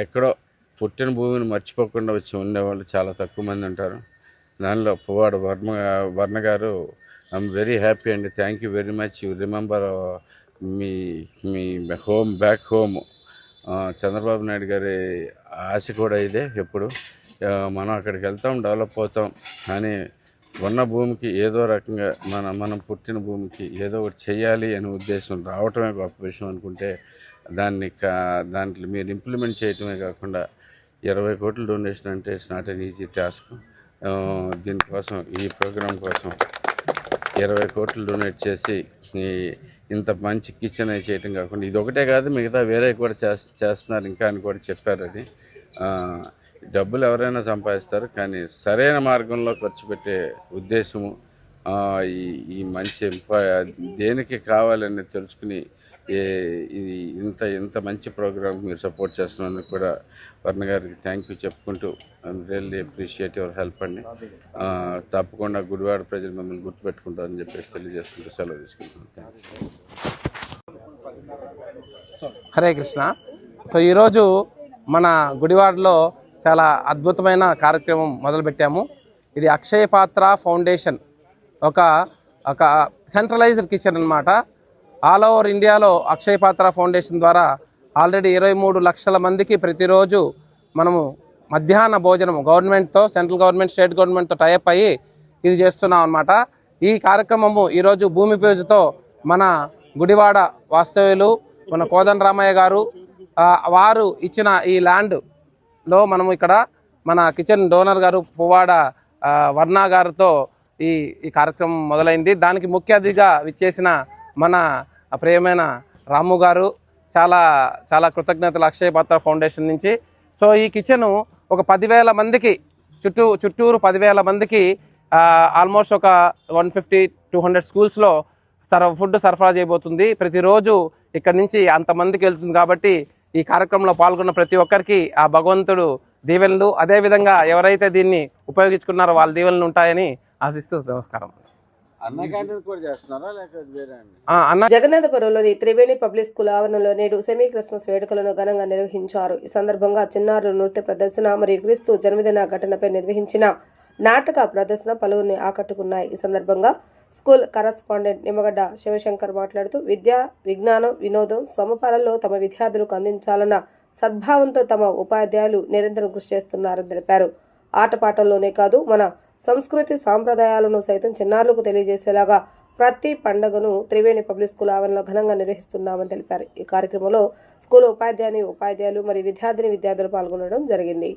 ఎక్కడో పుట్టిన భూమిని మర్చిపోకుండా వచ్చి ఉండేవాళ్ళు చాలా తక్కువ మంది ఉంటారు. దానిలో పువ్వాడ వర్ణ గారు, ఐఎమ్ వెరీ హ్యాపీ అండి. Thank you very much. You remember me back home. Chandrababu Naidu గారి ఆశ కూడా ఇదే. ఎప్పుడు మనం అక్కడికి వెళ్తాం, డెవలప్ అవుతాం, కానీ ఉన్న భూమికి ఏదో రకంగా మనం పుట్టిన భూమికి ఏదో ఒకటి చేయాలి అనే ఉద్దేశం రావటమే గొప్ప విషయం అనుకుంటే దాంట్లో మీరు ఇంప్లిమెంట్ చేయటమే కాకుండా 20 కోట్ల డొనేషన్ అంటే it's not an easy task. దీనికోసం, ఈ ప్రోగ్రాం కోసం 20 కోట్లు డొనేట్ చేసి ఇంత మంచి కిచెన్ అయి చేయటం కాకుండా ఇది ఒకటే కాదు, మిగతా వేరే కూడా చేస్తున్నారు ఇంకా అని కూడా చెప్పారు. అది డబ్బులు ఎవరైనా సంపాదిస్తారు, కానీ సరైన మార్గంలో ఖర్చు పెట్టే ఉద్దేశము, ఈ మంచి దేనికి కావాలని తెలుసుకుని ఇంత మంచి ప్రోగ్రామ్ మీరు సపోర్ట్ చేస్తున్నందుకు కూడా వర్ణ గారికి థ్యాంక్ యూ చెప్పుకుంటూ రియల్లీ అప్రిషియేట్ యువర్ హెల్ప్ అండి. తప్పకుండా గుడివాడ ప్రజలు మిమ్మల్ని గుర్తుపెట్టుకుంటారని చెప్పేసి తెలియజేసుకుంటూ సెలవు తీసుకుంటున్నాను. హరే కృష్ణ. సో ఈరోజు మన గుడివాడలో చాలా అద్భుతమైన కార్యక్రమం మొదలుపెట్టాము. ఇది అక్షయ పాత్ర ఫౌండేషన్, ఒక సెంట్రలైజ్డ్ కిచెన్ అన్నమాట. ఆల్ ఓవర్ ఇండియాలో అక్షయ పాత్ర ఫౌండేషన్ ద్వారా ఆల్రెడీ 23 లక్షల మందికి ప్రతిరోజు మనము మధ్యాహ్న భోజనం గవర్నమెంట్తో, సెంట్రల్ గవర్నమెంట్, స్టేట్ గవర్నమెంట్తో టైఅప్ అయ్యి ఇది చేస్తున్నాం అన్నమాట. ఈ కార్యక్రమము ఈరోజు భూమి పూజతో మన గుడివాడ వాస్తవ్యులు మన కోదండరామయ్య గారు వారు ఇచ్చిన ఈ ల్యాండ్లో మనము ఇక్కడ మన కిచెన్ డోనర్ గారు పువ్వాడ వర్ణ గారితో ఈ కార్యక్రమం మొదలైంది. దానికి ముఖ్య అతిథిగా విచ్చేసిన మన ప్రియమైన రాము గారు చాలా చాలా కృతజ్ఞతలు అక్షయ పాత్ర ఫౌండేషన్ నుంచి. సో ఈ కిచెను ఒక 10,000 మందికి చుట్టూరు 10,000 మందికి ఆల్మోస్ట్ ఒక 150-200 స్కూల్స్లో ఫుడ్ సరఫరా చేయబోతుంది. ప్రతిరోజు ఇక్కడి నుంచి అంతమందికి వెళ్తుంది కాబట్టి ఈ కార్యక్రమంలో పాల్గొన్న ప్రతి ఒక్కరికి ఆ భగవంతుడు దీవెనలు, అదేవిధంగా ఎవరైతే దీన్ని ఉపయోగించుకున్నారో వాళ్ళ దీవెనలు ఉంటాయని ఆశిస్తూ నమస్కారం. జగన్నాథపురంలోని త్రివేణి పబ్లిక్ స్కూల్ ఆవరణలో నేడు సెమీ క్రిస్మస్ వేడుకలను ఘనంగా నిర్వహించారు. ఈ సందర్భంగా చిన్నారుల నృత్య ప్రదర్శన మరియు క్రీస్తు జన్మదిన ఘటనపై నిర్వహించిన నాటక ప్రదర్శన పలువురిని ఆకట్టుకున్నాయి. ఈ సందర్భంగా స్కూల్ కరస్పాండెంట్ నిమ్మగడ్డ శివశంకర్ మాట్లాడుతూ విద్య, విజ్ఞానం, వినోదం సమపాలనలో తమ విద్యార్థులకు అందించాలన్న సద్భావంతో తమ ఉపాధ్యాయులు నిరంతరం కృషి చేస్తున్నారని తెలిపారు. ఆటపాటల్లోనే కాదు మన సంస్కృతి సాంప్రదాయాలను సైతం చిన్నారులకు తెలియజేసేలాగా ప్రతి పండుగను త్రివేణి పబ్లిక్ స్కూల్ ఆవరణలో ఘనంగా నిర్వహిస్తున్నామని తెలిపారు. ఈ కార్యక్రమంలో స్కూల్ ఉపాధ్యాయులు మరియు విద్యార్థులు పాల్గొనడం జరిగింది.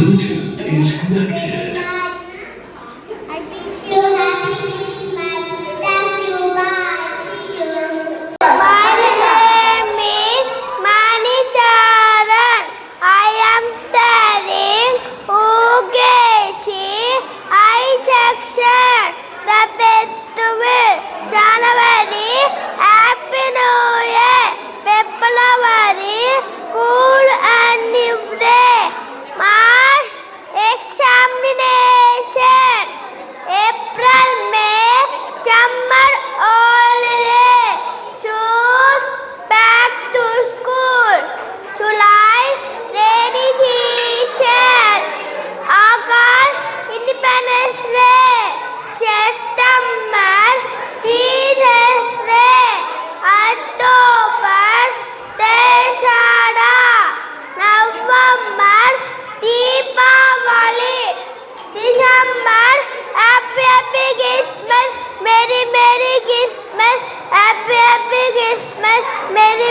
Bluetooth is connected. I wish you happy Christmas. Love you. Bye. See you. My name is Manicharan. I am studying UKG I section. The best will January. Happy New Year. February. Cool and new day. March. Examination. April, May, summer holiday. June, back to school. July, rainy season. August, Independence Day. September, Teachers Day. October, Dashara. November, Deepavali. December, happy Christmas, Merry Christmas, happy Christmas, Merry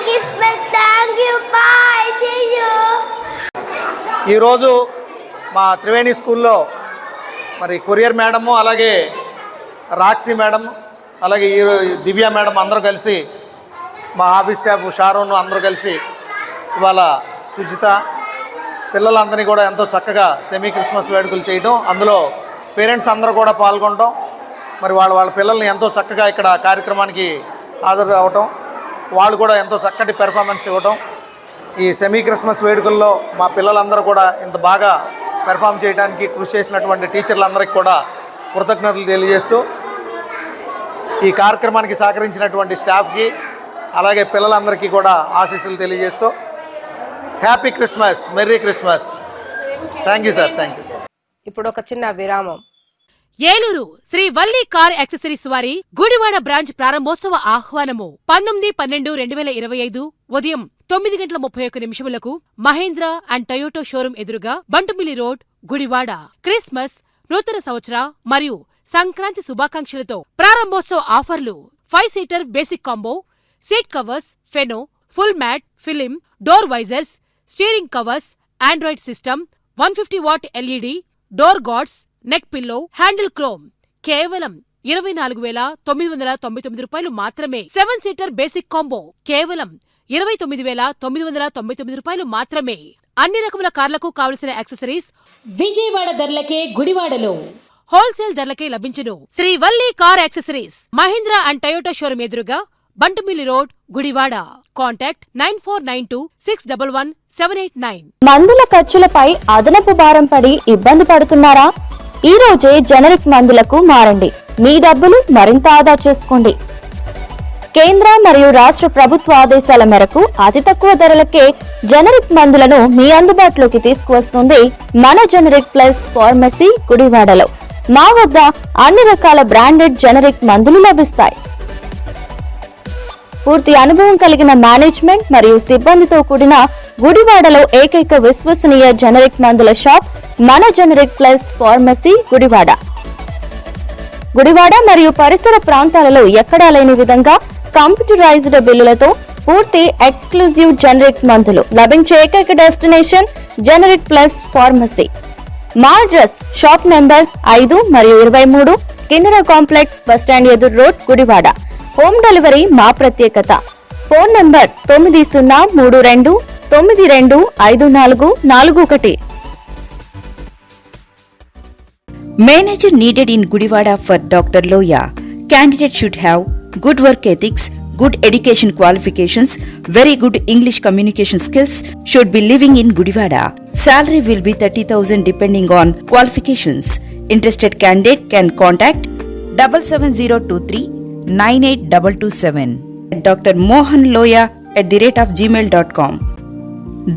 Christmas. Thank you. Bye. See you. ఈరోజు మా త్రివేణి స్కూల్లో మరి courier madam, అలాగే Roxy madam, అలాగే దివ్య madam అందరూ కలిసి, మా office staff Sharon అందరూ కలిసి ఇవాళ సుజిత పిల్లలందరినీ కూడా ఎంతో చక్కగా సెమీ క్రిస్మస్ వేడుకలు చేయడం, అందులో పేరెంట్స్ అందరూ కూడా పాల్గొనడం, మరి వాళ్ళ పిల్లల్ని ఎంతో చక్కగా ఇక్కడ కార్యక్రమానికి హాజరు అవ్వటం, వాళ్ళు కూడా ఎంతో చక్కటి పెర్ఫార్మెన్స్ ఇవ్వటం, ఈ సెమీ క్రిస్మస్ వేడుకల్లో మా పిల్లలందరూ కూడా ఇంత బాగా పెర్ఫామ్ చేయడానికి కృషి చేసినటువంటి టీచర్లందరికీ కూడా కృతజ్ఞతలు తెలియజేస్తూ, ఈ కార్యక్రమానికి సహకరించినటువంటి స్టాఫ్కి అలాగే పిల్లలందరికీ కూడా ఆశీస్సులు తెలియజేస్తూ happy Christmas, merry Christmas. Thank you sir. Thank you. ఇప్పుడు ఒక చిన్న విరామం. ఏలూరు శ్రీ వల్లి కార్ యాక్సెసరీస్ వారి గుడివాడ బ్రాంచ్ ప్రారంభోత్సవ ఆహ్వానము 19/12/2025 ఉదయం 9:31 మహేంద్ర అండ్ టయోటో షోరూం ఎదురుగా బంటుమిల్లి రోడ్, గుడివాడ. క్రిస్మస్, నూతన సంవత్సర మరియు సంక్రాంతి శుభాకాంక్షలతో ప్రారంభోత్సవ ఆఫర్లు: 5 seater basic combo, seat covers, ఫెనో, full mat, film, door visors, steering covers, Android system, 150 watt LED, door guards, neck pillow, handle chrome కేవలం 24,999 రూపాయలు మాత్రమే. 7 సీటర్ బేసిక్ కాంబో కేవలం 29,999 రూపాయలు మాత్రమే. అన్ని రకముల కార్లకు కావలసిన యాక్సెసరీస్ విజయవాడ ధరలకే గుడివాడలో హోల్సేల్ ధరలకే లభించును. Shri Valli car accessories, Mahindra and Toyota showroom ఎదురుగా బంటుమిల్లి రోడ్, గుడివాడ. కాంటాక్ట్ 9492611789. మందుల ఖర్చులపై అదనపు భారం పడి ఇబ్బంది పడుతున్నారా? ఈ రోజే జనరిక్ మందులకు మారండి. మీ డబ్బులు మరింత ఆదా చేసుకోండి. కేంద్ర మరియు రాష్ట్ర ప్రభుత్వ ఆదేశాల మేరకు అతి తక్కువ ధరలకే జనరిక్ మందులను మీ అందుబాటులోకి తీసుకువస్తుంది మన జనరిక్ ప్లస్ ఫార్మసీ, గుడివాడలో. మా వద్ద అన్ని రకాల బ్రాండెడ్ జనరిక్ మందులు లభిస్తాయి. పూర్తి అనుభవం కలిగిన మేనేజ్మెంట్ మరియు సిబ్బందితో కూడిన గుడివాడలో ఏకైక విశ్వసనీయ జనరిక్ మందుల షాప్ మన generic plus pharmacy, Gudivada. Gudivada మరియు పరిసర ప్రాంతాలలో ఎక్కడా లేని విధంగా కంప్యూటరైజ్డ్ బిల్లులతో పూర్తి ఎక్స్క్లూజివ్ జనరిక్ మందులు లభించే ఏకైక డెస్టినేషన్ జనరిక్ ప్లస్ ఫార్మసీ. మా అడ్రస్ షాప్ నెంబర్ 5 మరియు 23, కిన్నెర కాంప్లెక్స్, బస్టాండ్ ఎదురు రోడ్, గుడివాడ. హోమ్ డెలివరీ మా ప్రత్యేకత. Phone number 9032925441. Manager needed in Gudivada for Dr. Loya. Candidate should have good work ethics, good education qualifications, very good English communication skills, should be living in Gudivada. Salary will be 30,000 depending on qualifications. Interested candidate can contact 77023 98227. Dr. Mohan Loya @gmail.com.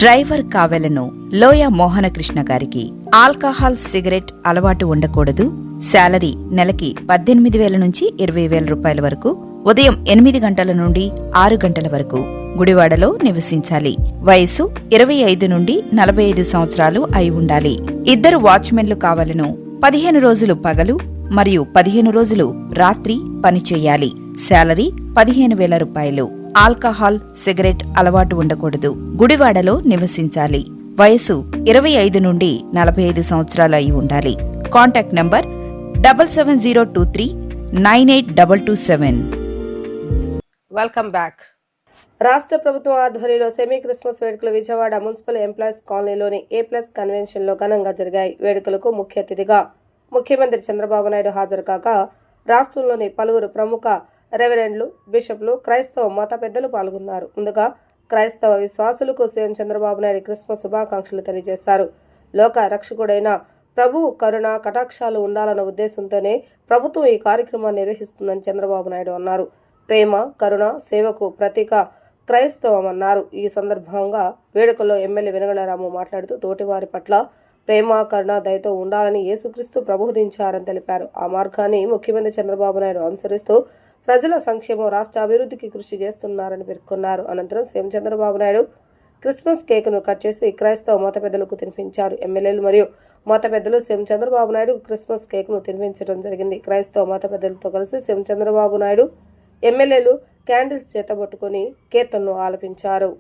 Driver కావెలను లోయ మోహన కృష్ణ గారికి alcohol, cigarette అలవాటు ఉండకూడదు. Salary నెలకి 18,000 నుంచి 20,000 రూపాయల వరకు. ఉదయం 8 గంటల నుండి 6 గంటల వరకు గుడివాడలో నివసించాలి. వయసు 25 నుండి 45 సంవత్సరాలు అయి ఉండాలి. 2 వాచ్మెన్లు కావలను. 15 రోజులు పగలు మరియు 15 రోజులు రాత్రి పనిచేయాలి. శాలరీ 15,000 రూపాయలు. ఆల్కహాల్, సిగరెట్ అలవాటు ఉండకూడదు. గుడివాడలో నివసించాలి. వయసు 25 నుండి 45 సంవత్సరాలు అయి ఉండాలి. Contact number 7703982227. Welcome back. రాష్ట్ర ప్రభుత్వం ఆధ్వర్యంలో సెమీ క్రిస్మస్ వేడుకలు విజయవాడ మున్సిపల్ ఎంప్లాయీస్ కాలనీలోని A+ కన్వెన్షన్లో ఘనంగా జరిగాయి. వేడుకలకు ముఖ్య అతిథిగా ముఖ్యమంత్రి చంద్రబాబు నాయుడు హాజరు కాగా రాష్ట్రంలోని పలువురు ప్రముఖ రెవరెండ్లు, బిషప్లు, క్రైస్తవ మత పెద్దలు పాల్గొన్నారు. ముందుగా క్రైస్తవ విశ్వాసులకు సీఎం చంద్రబాబు నాయుడు క్రిస్మస్ శుభాకాంక్షలు తెలియజేశారు. లోక రక్షకుడైన ప్రభువు కరుణ కటాక్షాలు ఉండాలన్న ఉద్దేశంతోనే ప్రభుత్వం ఈ కార్యక్రమాన్ని నిర్వహిస్తుందని చంద్రబాబు నాయుడు అన్నారు. ప్రేమ, కరుణ, సేవకు ప్రతీక క్రైస్తవం అన్నారు. ఈ సందర్భంగా వేడుకల్లో ఎమ్మెల్యే వెనగళరాము మాట్లాడుతూ తోటివారి పట్ల ప్రేమ, కరుణ, దయతో ఉండాలని యేసుక్రీస్తు ప్రబోధించారని తెలిపారు. ఆ మార్గాన్ని ముఖ్యమంత్రి చంద్రబాబు నాయుడు అనుసరిస్తూ ప్రజల సంక్షేమం, రాష్ట్ర అభివృద్ధికి కృషి చేస్తున్నారని పేర్కొన్నారు. అనంతరం సీఎం చంద్రబాబు నాయుడు క్రిస్మస్ కేకును కట్ చేసి క్రైస్తవ మత పెద్దలకు తినిపించారు. ఎమ్మెల్యేలు మరియు మత పెద్దలు సీఎం చంద్రబాబు నాయుడు క్రిస్మస్ కేకును తినిపించడం జరిగింది. క్రైస్తవ మత పెద్దలతో కలిసి సీఎం చంద్రబాబు నాయుడు ఎమ్మెల్యేలు క్యాండిల్స్ చేతబట్టుకుని కీర్తనను ఆలపించారు.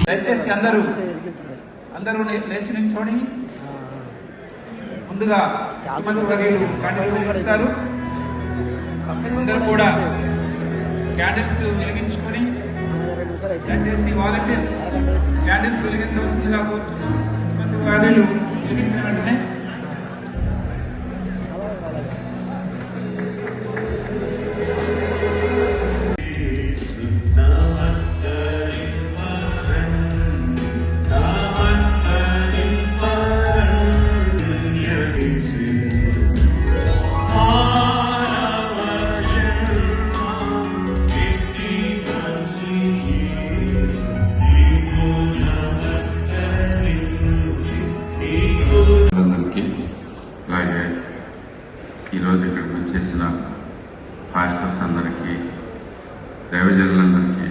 దయచేసి అందరూ లేచి నిల్చోని ముందుగా ముఖ్యమంత్రి వర్యులు క్యాండిల్ వెలిగిస్తారు. అందరూ కూడా క్యాండిల్స్ వెలిగించుకొని దయచేసి వాలంటీర్స్ క్యాండిల్స్ వెలిగించవలసిందిగా కోరుతున్నాం. ముఖ్యమంత్రి వర్యులు వెలిగించిన వెంటనే అలాగే ఈరోజు ఇక్కడికి వచ్చేసిన పాస్టర్స్ అందరికీ, దైవజనులందరికీ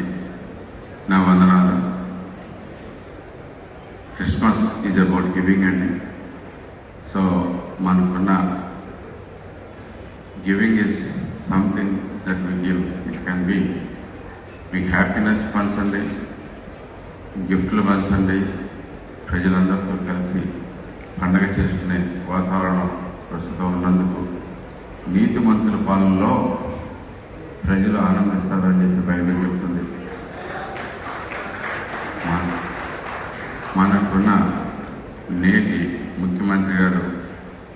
నా వందనాలు. క్రిస్మస్ ఈజ్ అబౌట్ గివింగ్ అండి. సో మనకున్న giving is something that we give. It can be మీకు హ్యాపీనెస్ పంచండి, గిఫ్ట్లు పంచండి, ప్రజలందరితో కలిసి పండగ చేసుకునే వాతావరణం ప్రస్తుతం ఉన్నందుకు నీతిమంతుల పాలనలో ప్రజలు ఆనందిస్తారని చెప్పి బైబిల్ చెప్తుంది. మనకున్న నేటి ముఖ్యమంత్రి గారు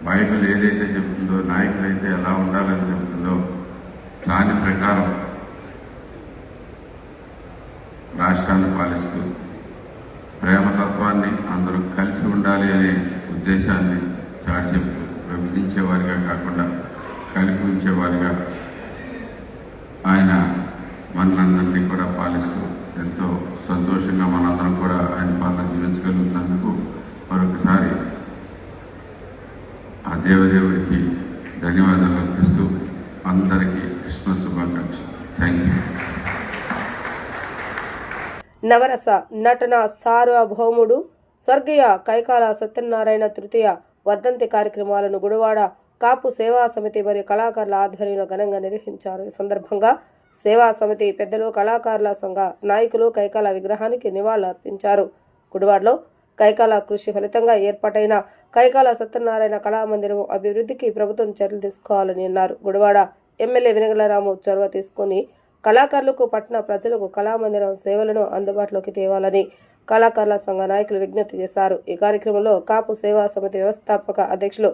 బైబిల్ ఏదైతే చెప్తుందో, నాయకులైతే ఎలా ఉండాలని చెప్తుందో దాని ప్రకారం రాష్ట్రాన్ని పాలిస్తూ ప్రేమతత్వాన్ని, అందరూ కలిసి ఉండాలి అనే ఉద్దేశాన్ని చాటి చెప్తూ విభజించేవారిగా కాకుండా కలిపి ఉంచేవారిగా ఆయన మనందరినీ కూడా పాలిస్తూ ఎంతో సంతోషంగా మనందరం కూడా ఆయన పాలన జీవించగలుగుతున్నందుకు మరొకసారి ఆ దేవదేవుడికి ధన్యవాదాలు అర్పిస్తూ అందరికీ క్రిస్మస్ శుభాకాంక్షలు. Thank you. నవరస నటన సార్వభౌముడు స్వర్గీయ కైకాల సత్యనారాయణ తృతీయ వర్ధంతి కార్యక్రమాలను గుడివాడ కాపు సేవా సమితి మరియు కళాకారుల ఆధ్వర్యంలో ఘనంగా నిర్వహించారు. ఈ సందర్భంగా సేవా సమితి పెద్దలు, కళాకారుల సంఘ నాయకులు కైకాల విగ్రహానికి నివాళులు అర్పించారు. గుడివాడలో కైకాల కృషి ఫలితంగా ఏర్పాటైన కైకాల సత్యనారాయణ కళామందిరం అభివృద్ధికి ప్రభుత్వం చర్యలు తీసుకోవాలని అన్నారు. గుడివాడ ఎమ్మెల్యే వెనగళరాము చొరవ తీసుకుని కళాకారులకు, పట్టణ ప్రజలకు కళామందిరం సేవలను అందుబాటులోకి తేవాలని కళాకారుల సంఘ నాయకులు విజ్ఞప్తి చేశారు. ఈ కార్యక్రమంలో కాపు సేవా సమితి వ్యవస్థాపక అధ్యక్షులు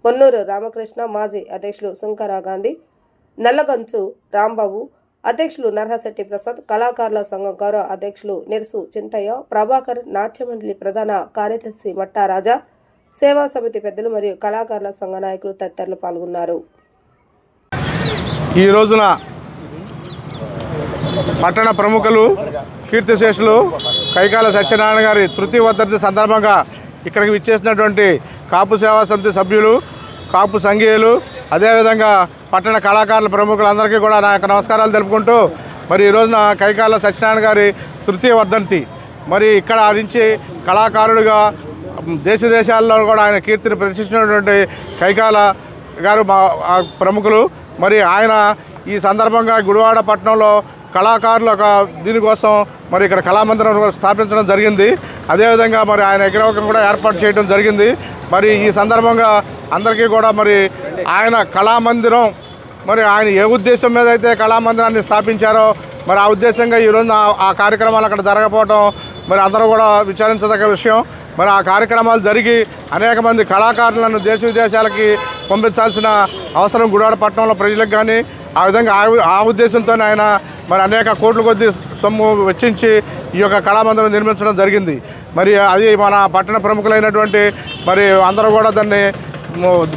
పొన్నూరు రామకృష్ణ, మాజీ అధ్యక్షులు సుంకరా గాంధీ, నల్లగంచు రాంబాబు, అధ్యక్షులు నరహశెట్టి ప్రసాద్, కళాకారుల సంఘం గౌరవ అధ్యక్షులు నెర్సు చింతయ్య, ప్రభాకర్, నాట్య మండలి ప్రధాన కార్యదర్శి మట్టారాజా, సేవా సమితి పెద్దలు మరియు కళాకారుల సంఘ నాయకులు తదితరులు పాల్గొన్నారు. ఈ రోజున పట్టణ ప్రముఖులు కీర్తిశేషులు కైకాల సత్యనారాయణ గారి తృతీయ వర్ధంతి సందర్భంగా ఇక్కడికి విచ్చేసినటువంటి కాపు సేవా సమితి సభ్యులు, కాపు సంఘీయులు, అదేవిధంగా పట్టణ కళాకారుల ప్రముఖులందరికీ కూడా నా యొక్క నమస్కారాలు తెలుపుకుంటూ మరి ఈ రోజున కైకాల సత్యనారాయణ గారి తృతీయ వర్ధంతి మరి ఇక్కడ నుంచి కళాకారుడిగా దేశాల్లో కూడా ఆయన కీర్తిని ప్రదర్శించినటువంటి కైకాల గారు మా ప్రముఖులు. మరి ఆయన ఈ సందర్భంగా గుడివాడ పట్టణంలో కళాకారుల దీనికోసం మరి ఇక్కడ కళామందిరం స్థాపించడం జరిగింది. అదేవిధంగా మరి ఆయన విగ్రహం కూడా ఏర్పాటు చేయడం జరిగింది. మరి ఈ సందర్భంగా అందరికీ కూడా మరి ఆయన కళామందిరం మరి ఆయన ఏ ఉద్దేశం మీద అయితే కళామందిరాన్ని స్థాపించారో మరి ఆ ఉద్దేశంగా ఈరోజు ఆ కార్యక్రమాలు అక్కడ జరగకపోవడం మరి అందరూ కూడా విచారించదగ్గ విషయం. మరి ఆ కార్యక్రమాలు జరిగి అనేక మంది కళాకారులను దేశ విదేశాలకి పంపించాల్సిన అవసరం గుడివాడ పట్టణంలో ప్రజలకు కానీ ఆ విధంగా ఆ ఉద్దేశంతోనే ఆయన మరి అనేక కోట్ల కొద్ది సొమ్ము వెచ్చించి ఈ యొక్క కళామందిరం నిర్మించడం జరిగింది. మరి అది మన పట్టణ ప్రముఖులైనటువంటి మరి అందరూ కూడా దాన్ని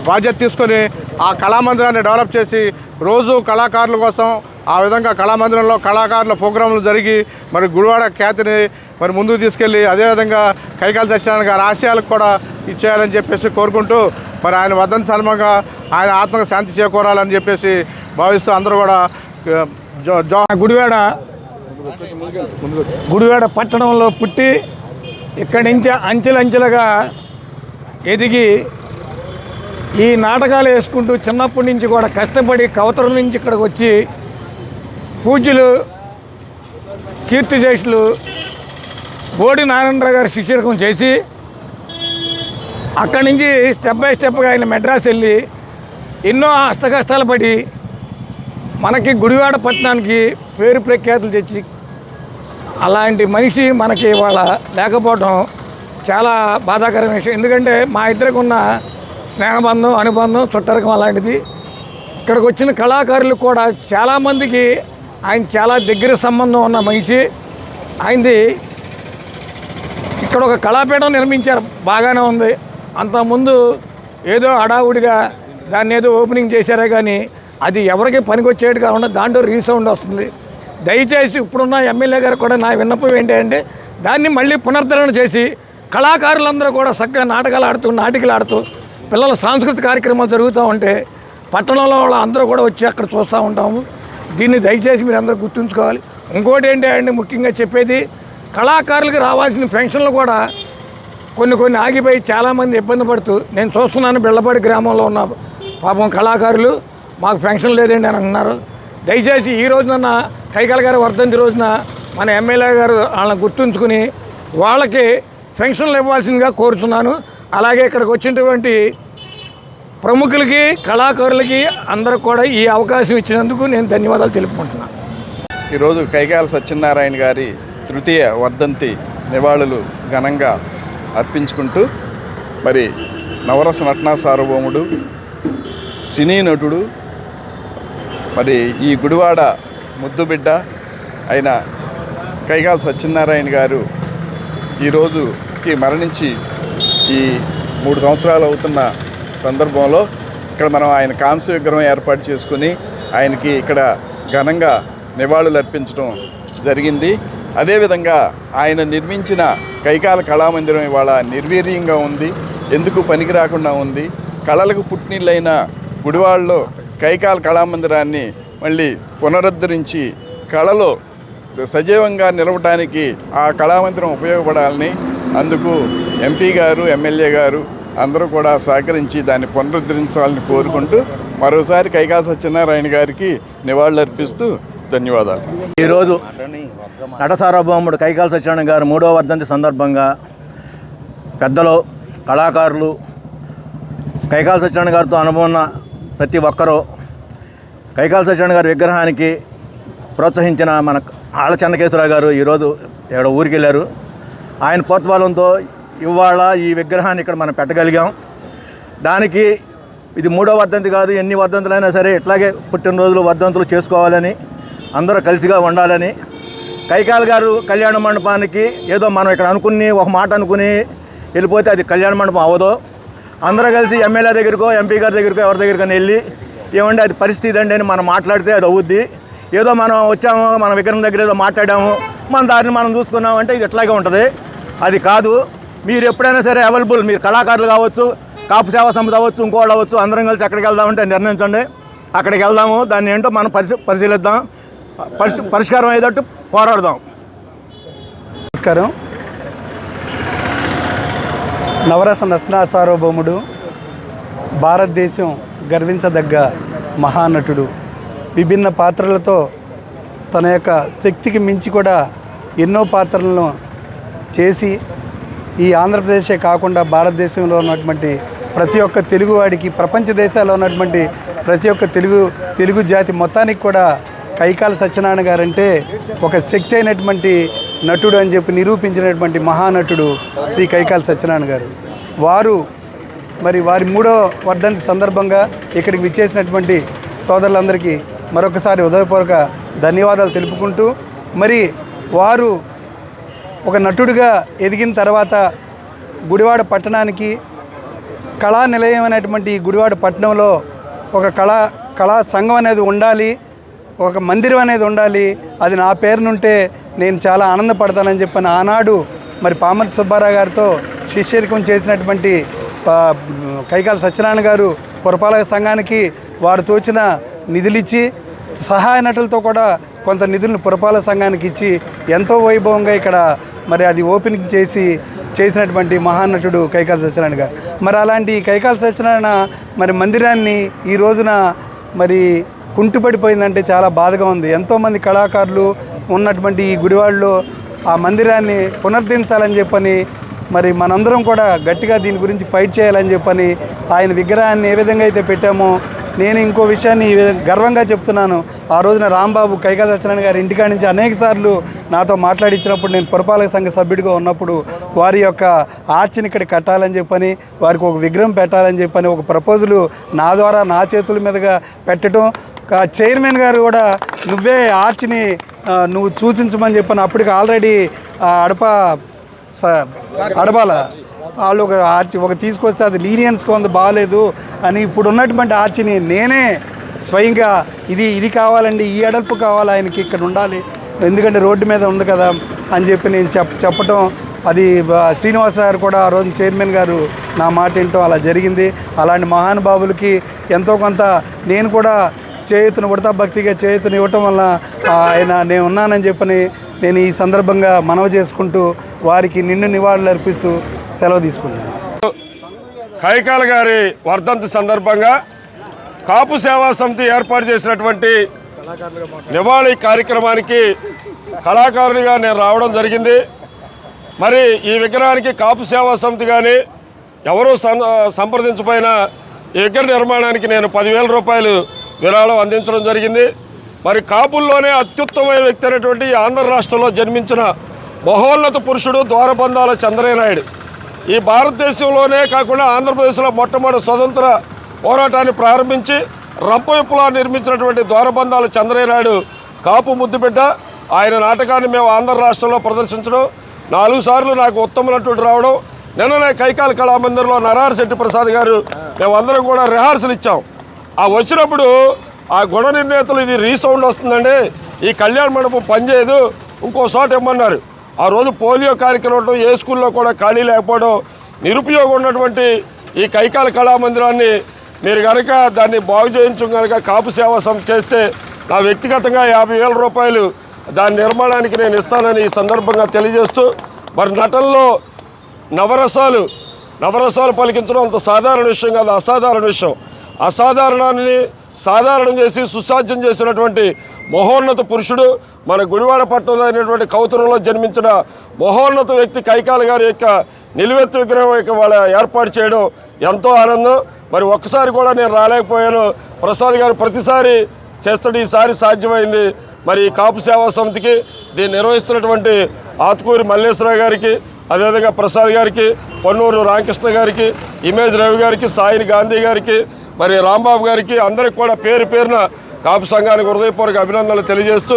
బాధ్యత తీసుకొని ఆ కళామందిరాన్ని డెవలప్ చేసి రోజు కళాకారుల కోసం ఆ విధంగా కళామందిరంలో కళాకారుల ప్రోగ్రాంలు జరిగి మరి గుడివాడ ఖ్యాతిని మరి ముందుకు తీసుకెళ్ళి అదేవిధంగా కైకాల సత్యనారాయణ గారి ఆశయాలకు కూడా ఇచ్చేయాలని చెప్పేసి కోరుకుంటూ మరి ఆయన వర్ధంతి సందర్భంగా ఆయన ఆత్మకు శాంతి చేకూరాలని చెప్పేసి భావిస్తూ అందరూ కూడా గుడివాడ పట్టణంలో పుట్టి ఇక్కడి నుంచి అంచెలంచెలుగా ఎదిగి ఈ నాటకాలు వేసుకుంటూ చిన్నప్పటి నుంచి కూడా కష్టపడి కవతరం నుంచి ఇక్కడికి వచ్చి పూజ్యులు కీర్తిశేషులు బోడి నారాయణరావు గారి శిష్యరకం చేసి అక్కడి నుంచి స్టెప్ బై స్టెప్గా ఆయన మెడ్రాస్ వెళ్ళి ఎన్నో అష్టకష్టాలు పడి మనకి గుడివాడ పట్టణానికి పేరు ప్రఖ్యాతులు తెచ్చి అలాంటి మనిషి మనకి ఇవాళ లేకపోవడం చాలా బాధాకరమైన విషయం. ఎందుకంటే మా ఇద్దరికి ఉన్న స్నేహబంధం, అనుబంధం, చుట్టరకం అలాంటిది. ఇక్కడికి వచ్చిన కళాకారులు కూడా చాలామందికి ఆయన చాలా దగ్గర సంబంధం ఉన్న మనిషి. ఆయనది ఇక్కడ ఒక కళాపీఠం నిర్మించారు, బాగానే ఉంది. అంతకుముందు ఏదో హడావుడిగా దాన్ని ఏదో ఓపెనింగ్ చేశారే కానీ అది ఎవరికి పనికొచ్చేది కాకుండా దాంట్లో రీసౌండ్ వస్తుంది. దయచేసి ఇప్పుడున్న ఎమ్మెల్యే గారు కూడా నా విన్నపం ఏంటంటే దాన్ని మళ్ళీ పునరుద్ధరణ చేసి కళాకారులందరూ కూడా చక్కగా నాటకాలు ఆడుతూ పిల్లల సాంస్కృతిక కార్యక్రమాలు జరుగుతూ ఉంటే పట్టణంలో వాళ్ళ అందరూ కూడా వచ్చి అక్కడ చూస్తూ ఉంటాము. దీన్ని దయచేసి మీరు అందరూ గుర్తుంచుకోవాలి. ఇంకోటి ఏంటంటే ముఖ్యంగా చెప్పేది కళాకారులకు రావాల్సిన పెన్షన్లు కూడా కొన్ని ఆగిపోయి చాలామంది ఇబ్బంది పడుతూ నేను చూస్తున్నాను. బిళ్ళపాడి గ్రామంలో ఉన్న పాపం కళాకారులు మాకు పెన్షన్ లేదండి అని అంటున్నారు. దయచేసి ఈ రోజున కైకాల గారి వర్ధంతి రోజున మన ఎమ్మెల్యే గారు వాళ్ళని గుర్తుంచుకుని వాళ్ళకి పెన్షన్లు ఇవ్వాల్సిందిగా కోరుతున్నాను. అలాగే ఇక్కడికి వచ్చినటువంటి ప్రముఖులకి కళాకారులకి అందరికి కూడా ఈ అవకాశం ఇచ్చినందుకు నేను ధన్యవాదాలు తెలుపుకుంటున్నాను. ఈరోజు కైకాల సత్యనారాయణ గారి తృతీయ వర్ధంతి నివాళులు ఘనంగా అర్పించుకుంటూ మరి నవరస నటనా సార్వభౌముడు, సినీ నటుడు, మరి ఈ గుడివాడ ముద్దుబిడ్డ అయిన కైకాల సత్యనారాయణ గారు ఈరోజుకి మరణించి ఈ 3 సంవత్సరాలు అవుతున్న సందర్భంలో ఇక్కడ మనం ఆయన కాంస్య విగ్రహం ఏర్పాటు చేసుకుని ఆయనకి ఇక్కడ ఘనంగా నివాళులు అర్పించడం జరిగింది. అదేవిధంగా ఆయన నిర్మించిన కైకాల కళామందిరం ఇవాళ నిర్వీర్యంగా ఉంది, ఎందుకు పనికి రాకుండా ఉంది. కళలకు పుట్టినిళ్ళైన గుడివాడలో కైకాల కళామందిరాన్ని మళ్ళీ పునరుద్ధరించి కళలో సజీవంగా నిలవడానికి ఆ కళామందిరం ఉపయోగపడాలని అందుకు ఎంపీ గారు, ఎమ్మెల్యే గారు అందరూ కూడా సహకరించి దాన్ని పునరుద్ధరించాలని కోరుకుంటూ మరోసారి కైకాల సత్యనారాయణ గారికి నివాళులు అర్పిస్తూ ధన్యవాదాలు. ఈరోజు నట సార్వభౌముడు కైకాల సత్యనారాయణ గారు 3వ వర్ధంతి సందర్భంగా పెద్దలు, కళాకారులు, కైకాల సత్యనారాయణ గారితో అనుభవం ఉన్న ప్రతి ఒక్కరూ కైకాల సత్యనారాయణ గారి విగ్రహానికి ప్రోత్సహించిన మన ఆళ్ళ చెన్నకేశ్వరరావు గారు ఈరోజు ఇక్కడ ఊరికి వెళ్ళారు. ఆయన ప్రోత్సాహంతో ఇవాళ ఈ విగ్రహాన్ని ఇక్కడ మనం పెట్టగలిగాం. దానికి ఇది 3వ వర్ధంతి కాదు, ఎన్ని వర్ధంతులైనా సరే ఇట్లాగే పుట్టినరోజులు వర్ధంతులు చేసుకోవాలని అందరూ కలిసిగా ఉండాలని. కైకాల గారు కళ్యాణ మండపానికి ఏదో మనం ఇక్కడ అనుకుని ఒక మాట అనుకుని వెళ్ళిపోతే అది కళ్యాణ మండపం అవ్వదు. అందరూ కలిసి ఎమ్మెల్యే దగ్గరకో ఎంపీ గారి దగ్గరకో ఎవరి దగ్గరికైనా వెళ్ళి ఏమంటే అది పరిస్థితి అండి అని మనం మాట్లాడితే అది అవుద్ది. ఏదో మనం వచ్చాము మన విగ్రహం దగ్గర ఏదో మాట్లాడాము మన దారిని మనం చూసుకున్నాము అంటే ఇది ఎట్లాగే ఉంటుంది. అది కాదు. మీరు ఎప్పుడైనా సరే అవైలబుల్, మీరు కళాకారులు కావచ్చు, కాపు సేవా సమితి అవ్వచ్చు, ఇంకోళ్ళు అవ్వచ్చు, అందరం కలిసి ఎక్కడికి వెళ్దామంటే నిర్ణయించండి. అక్కడికి వెళ్దాము, దాన్ని ఏంటో మనం పరిశీలిద్దాం, పరిష్కారం అయ్యేటట్టు పోరాడదాం. నమస్కారం. నవరస నటనా సార్వభౌముడు, భారతదేశం గర్వించదగ్గ మహానటుడు, విభిన్న పాత్రలతో తన యొక్క శక్తికి మించి కూడా ఎన్నో పాత్రలను చేసి ఈ ఆంధ్రప్రదేశే కాకుండా భారతదేశంలో ఉన్నటువంటి ప్రతి ఒక్క తెలుగువాడికి, ప్రపంచ దేశాల్లో ఉన్నటువంటి ప్రతి ఒక్క తెలుగు జాతి మొత్తానికి కూడా కైకాల సత్యనారాయణ గారంటే ఒక శక్తి అయినటువంటి నటుడు అని చెప్పి నిరూపించినటువంటి మహానటుడు శ్రీ కైకాల సత్యనారాయణ గారు. వారి 3వ వర్ధంతి సందర్భంగా ఇక్కడికి విచ్చేసినటువంటి సోదరులందరికీ మరొకసారి హృదయపూర్వక ధన్యవాదాలు తెలుపుకుంటూ, మరి వారు ఒక నటుడిగా ఎదిగిన తర్వాత గుడివాడ పట్టణానికి కళా నిలయం అనేటువంటి గుడివాడ పట్టణంలో ఒక కళా సంఘం అనేది ఉండాలి, ఒక మందిరం అనేది ఉండాలి, అది నా పేరునుంటే నేను చాలా ఆనందపడతానని చెప్పని ఆనాడు మరి పామర్తి సుబ్బారావు గారితో శిష్యరికం చేసినటువంటి కైకాల సత్యనారాయణ గారు పురపాలక సంఘానికి వారు తోచిన నిధులిచ్చి, సహాయ నటులతో కూడా కొంత నిధులను పురపాలక సంఘానికి ఇచ్చి ఎంతో వైభవంగా ఇక్కడ మరి అది ఓపెనింగ్ చేసినటువంటి మహానటుడు కైకాల సత్యనారాయణ గారు. మరి అలాంటి కైకాల సత్యనారాయణ మరి మందిరాన్ని ఈ రోజున మరి కుంటుపడిపోయిందంటే చాలా బాధగా ఉంది. ఎంతోమంది కళాకారులు ఉన్నటువంటి ఈ గుడివాడలో ఆ మందిరాన్ని పునరుద్ధరించాలని చెప్పని మరి మనందరం కూడా గట్టిగా దీని గురించి ఫైట్ చేయాలని చెప్పని ఆయన విగ్రహాన్ని ఏ విధంగా అయితే పెట్టామో, నేను ఇంకో విషయాన్ని గర్వంగా చెప్తున్నాను. ఆ రోజున రాంబాబు కైకాల సత్యనారాయణ గారి ఇంటికాడి నుంచి అనేక సార్లు నాతో మాట్లాడించినప్పుడు, నేను పురపాలక సంఘ సభ్యుడిగా ఉన్నప్పుడు వారి యొక్క ఆర్చిని ఇక్కడ కట్టాలని చెప్పని, వారికి ఒక విగ్రహం పెట్టాలని చెప్పని ఒక ప్రపోజలు నా ద్వారా నా చేతుల మీదుగా పెట్టడం, చైర్మన్ గారు కూడా నువ్వే ఆర్చిని నువ్వు సూచించమని చెప్పని అప్పటికి ఆల్రెడీ అడపాల వాళ్ళు ఒక ఆర్చి తీసుకొస్తే అది లీనియన్స్ కొంత బాగాలేదు అని ఇప్పుడు ఉన్నటువంటి ఆర్చిని నేనే స్వయంగా ఇది కావాలండి, ఈ అడల్పు కావాలి, ఆయనకి ఇక్కడ ఉండాలి, ఎందుకంటే రోడ్డు మీద ఉంది కదా అని చెప్పి నేను చెప్పటం, అది శ్రీనివాసరావు గారు కూడా ఆ రోజు చైర్మన్ గారు నా మాట వింటూ అలా జరిగింది. అలాంటి మహానుభావులకి ఎంతో కొంత నేను కూడా చేయూతను ఉడతా భక్తిగా చేయూతను ఇవ్వటం వల్ల ఆయన నేను ఉన్నానని చెప్పని నేను ఈ సందర్భంగా మనవి చేసుకుంటూ వారికి నిండు నివాళులు అర్పిస్తూ సెలవు తీసుకున్నాను. కైకాల గారి వర్ధంతి సందర్భంగా కాపు సేవా సమితి ఏర్పాటు చేసినటువంటి నివాళి కార్యక్రమానికి కళాకారునిగా నేను రావడం జరిగింది. మరి ఈ విగ్రహానికి కాపు సేవా సమితి కానీ ఎవరూ సంప్రదించపోయినా ఈ విగ్రహ నిర్మాణానికి నేను 10,000 రూపాయలు విరాళం అందించడం జరిగింది. మరి కాపుల్లోనే అత్యుత్తమైన వ్యక్తి అయినటువంటి ఆంధ్ర రాష్ట్రంలో జన్మించిన మహోన్నత పురుషుడు ద్వారబంధాల చంద్రయ్య నాయుడు. ఈ భారతదేశంలోనే కాకుండా ఆంధ్రప్రదేశ్లో మొట్టమొదటి స్వతంత్ర పోరాటాన్ని ప్రారంభించి రంప విప్లవాన్ని నిర్మించినటువంటి ద్వారబంధాల చంద్రయ్య నాయుడు కాపు ముద్దుబిడ్డ. ఆయన నాటకాన్ని మేము ఆంధ్ర రాష్ట్రంలో ప్రదర్శించడం, 4 సార్లు నాకు ఉత్తమ నటుడు రావడం, నిన్ననే కైకాల కళామందిర్లో నరహరి శెట్టి ప్రసాద్ గారు మేమందరం కూడా రిహార్సల్ ఇచ్చాం. ఆ వచ్చినప్పుడు ఆ గుణ నిర్ణేతలు ఇది రీసౌండ్ వస్తుందండి, ఈ కళ్యాణ మండపం పనిచేయదు, ఇంకో చోట ఇమ్మన్నారు. ఆ రోజు పోలియో కార్యక్రమం ఏ స్కూల్లో కూడా ఖాళీ లేకపోవడం, నిరుపయోగం ఉన్నటువంటి ఈ కైకాల కళామందిరాన్ని మీరు కనుక దాన్ని బాగు చేయించడం కనుక కాపు సేవా సమితి చేస్తే నా వ్యక్తిగతంగా 50,000 రూపాయలు దాని నిర్మాణానికి నేను ఇస్తానని ఈ సందర్భంగా తెలియజేస్తూ, మరి నటనలో నవరసాలు పలికించడం అంత సాధారణ విషయం కాదు, అసాధారణ విషయం. అసాధారణాన్ని సాధారణం చేసి సుసాధ్యం చేసినటువంటి మహోన్నత పురుషుడు, మన గుడివాడ పట్టణం అయినటువంటి కౌతూరులో జన్మించిన మహోన్నత వ్యక్తి కైకాల గారి యొక్క నిలువెత్తు విగ్రహం వాళ్ళ ఏర్పాటు చేయడం ఎంతో ఆనందం. మరి ఒక్కసారి కూడా నేను రాలేకపోయాను, ప్రసాద్ గారు ప్రతిసారి చేస్తాడు, ఈసారి సాధ్యమైంది. మరి కాపు సేవా సమితికి దీన్ని నిర్వహిస్తున్నటువంటి ఆత్కూరి మల్లేశ్వరరావు గారికి, అదేవిధంగా ప్రసాద్ గారికి, పొన్నూరు రామకృష్ణ గారికి, ఇమేజ్ రవి గారికి, సాయిని గాంధీ గారికి, మరి రాంబాబు గారికి అందరికి కూడా పేరు పేరున కాపు సంఘానికి హృదయపూర్వక అభినందనలు తెలియజేస్తూ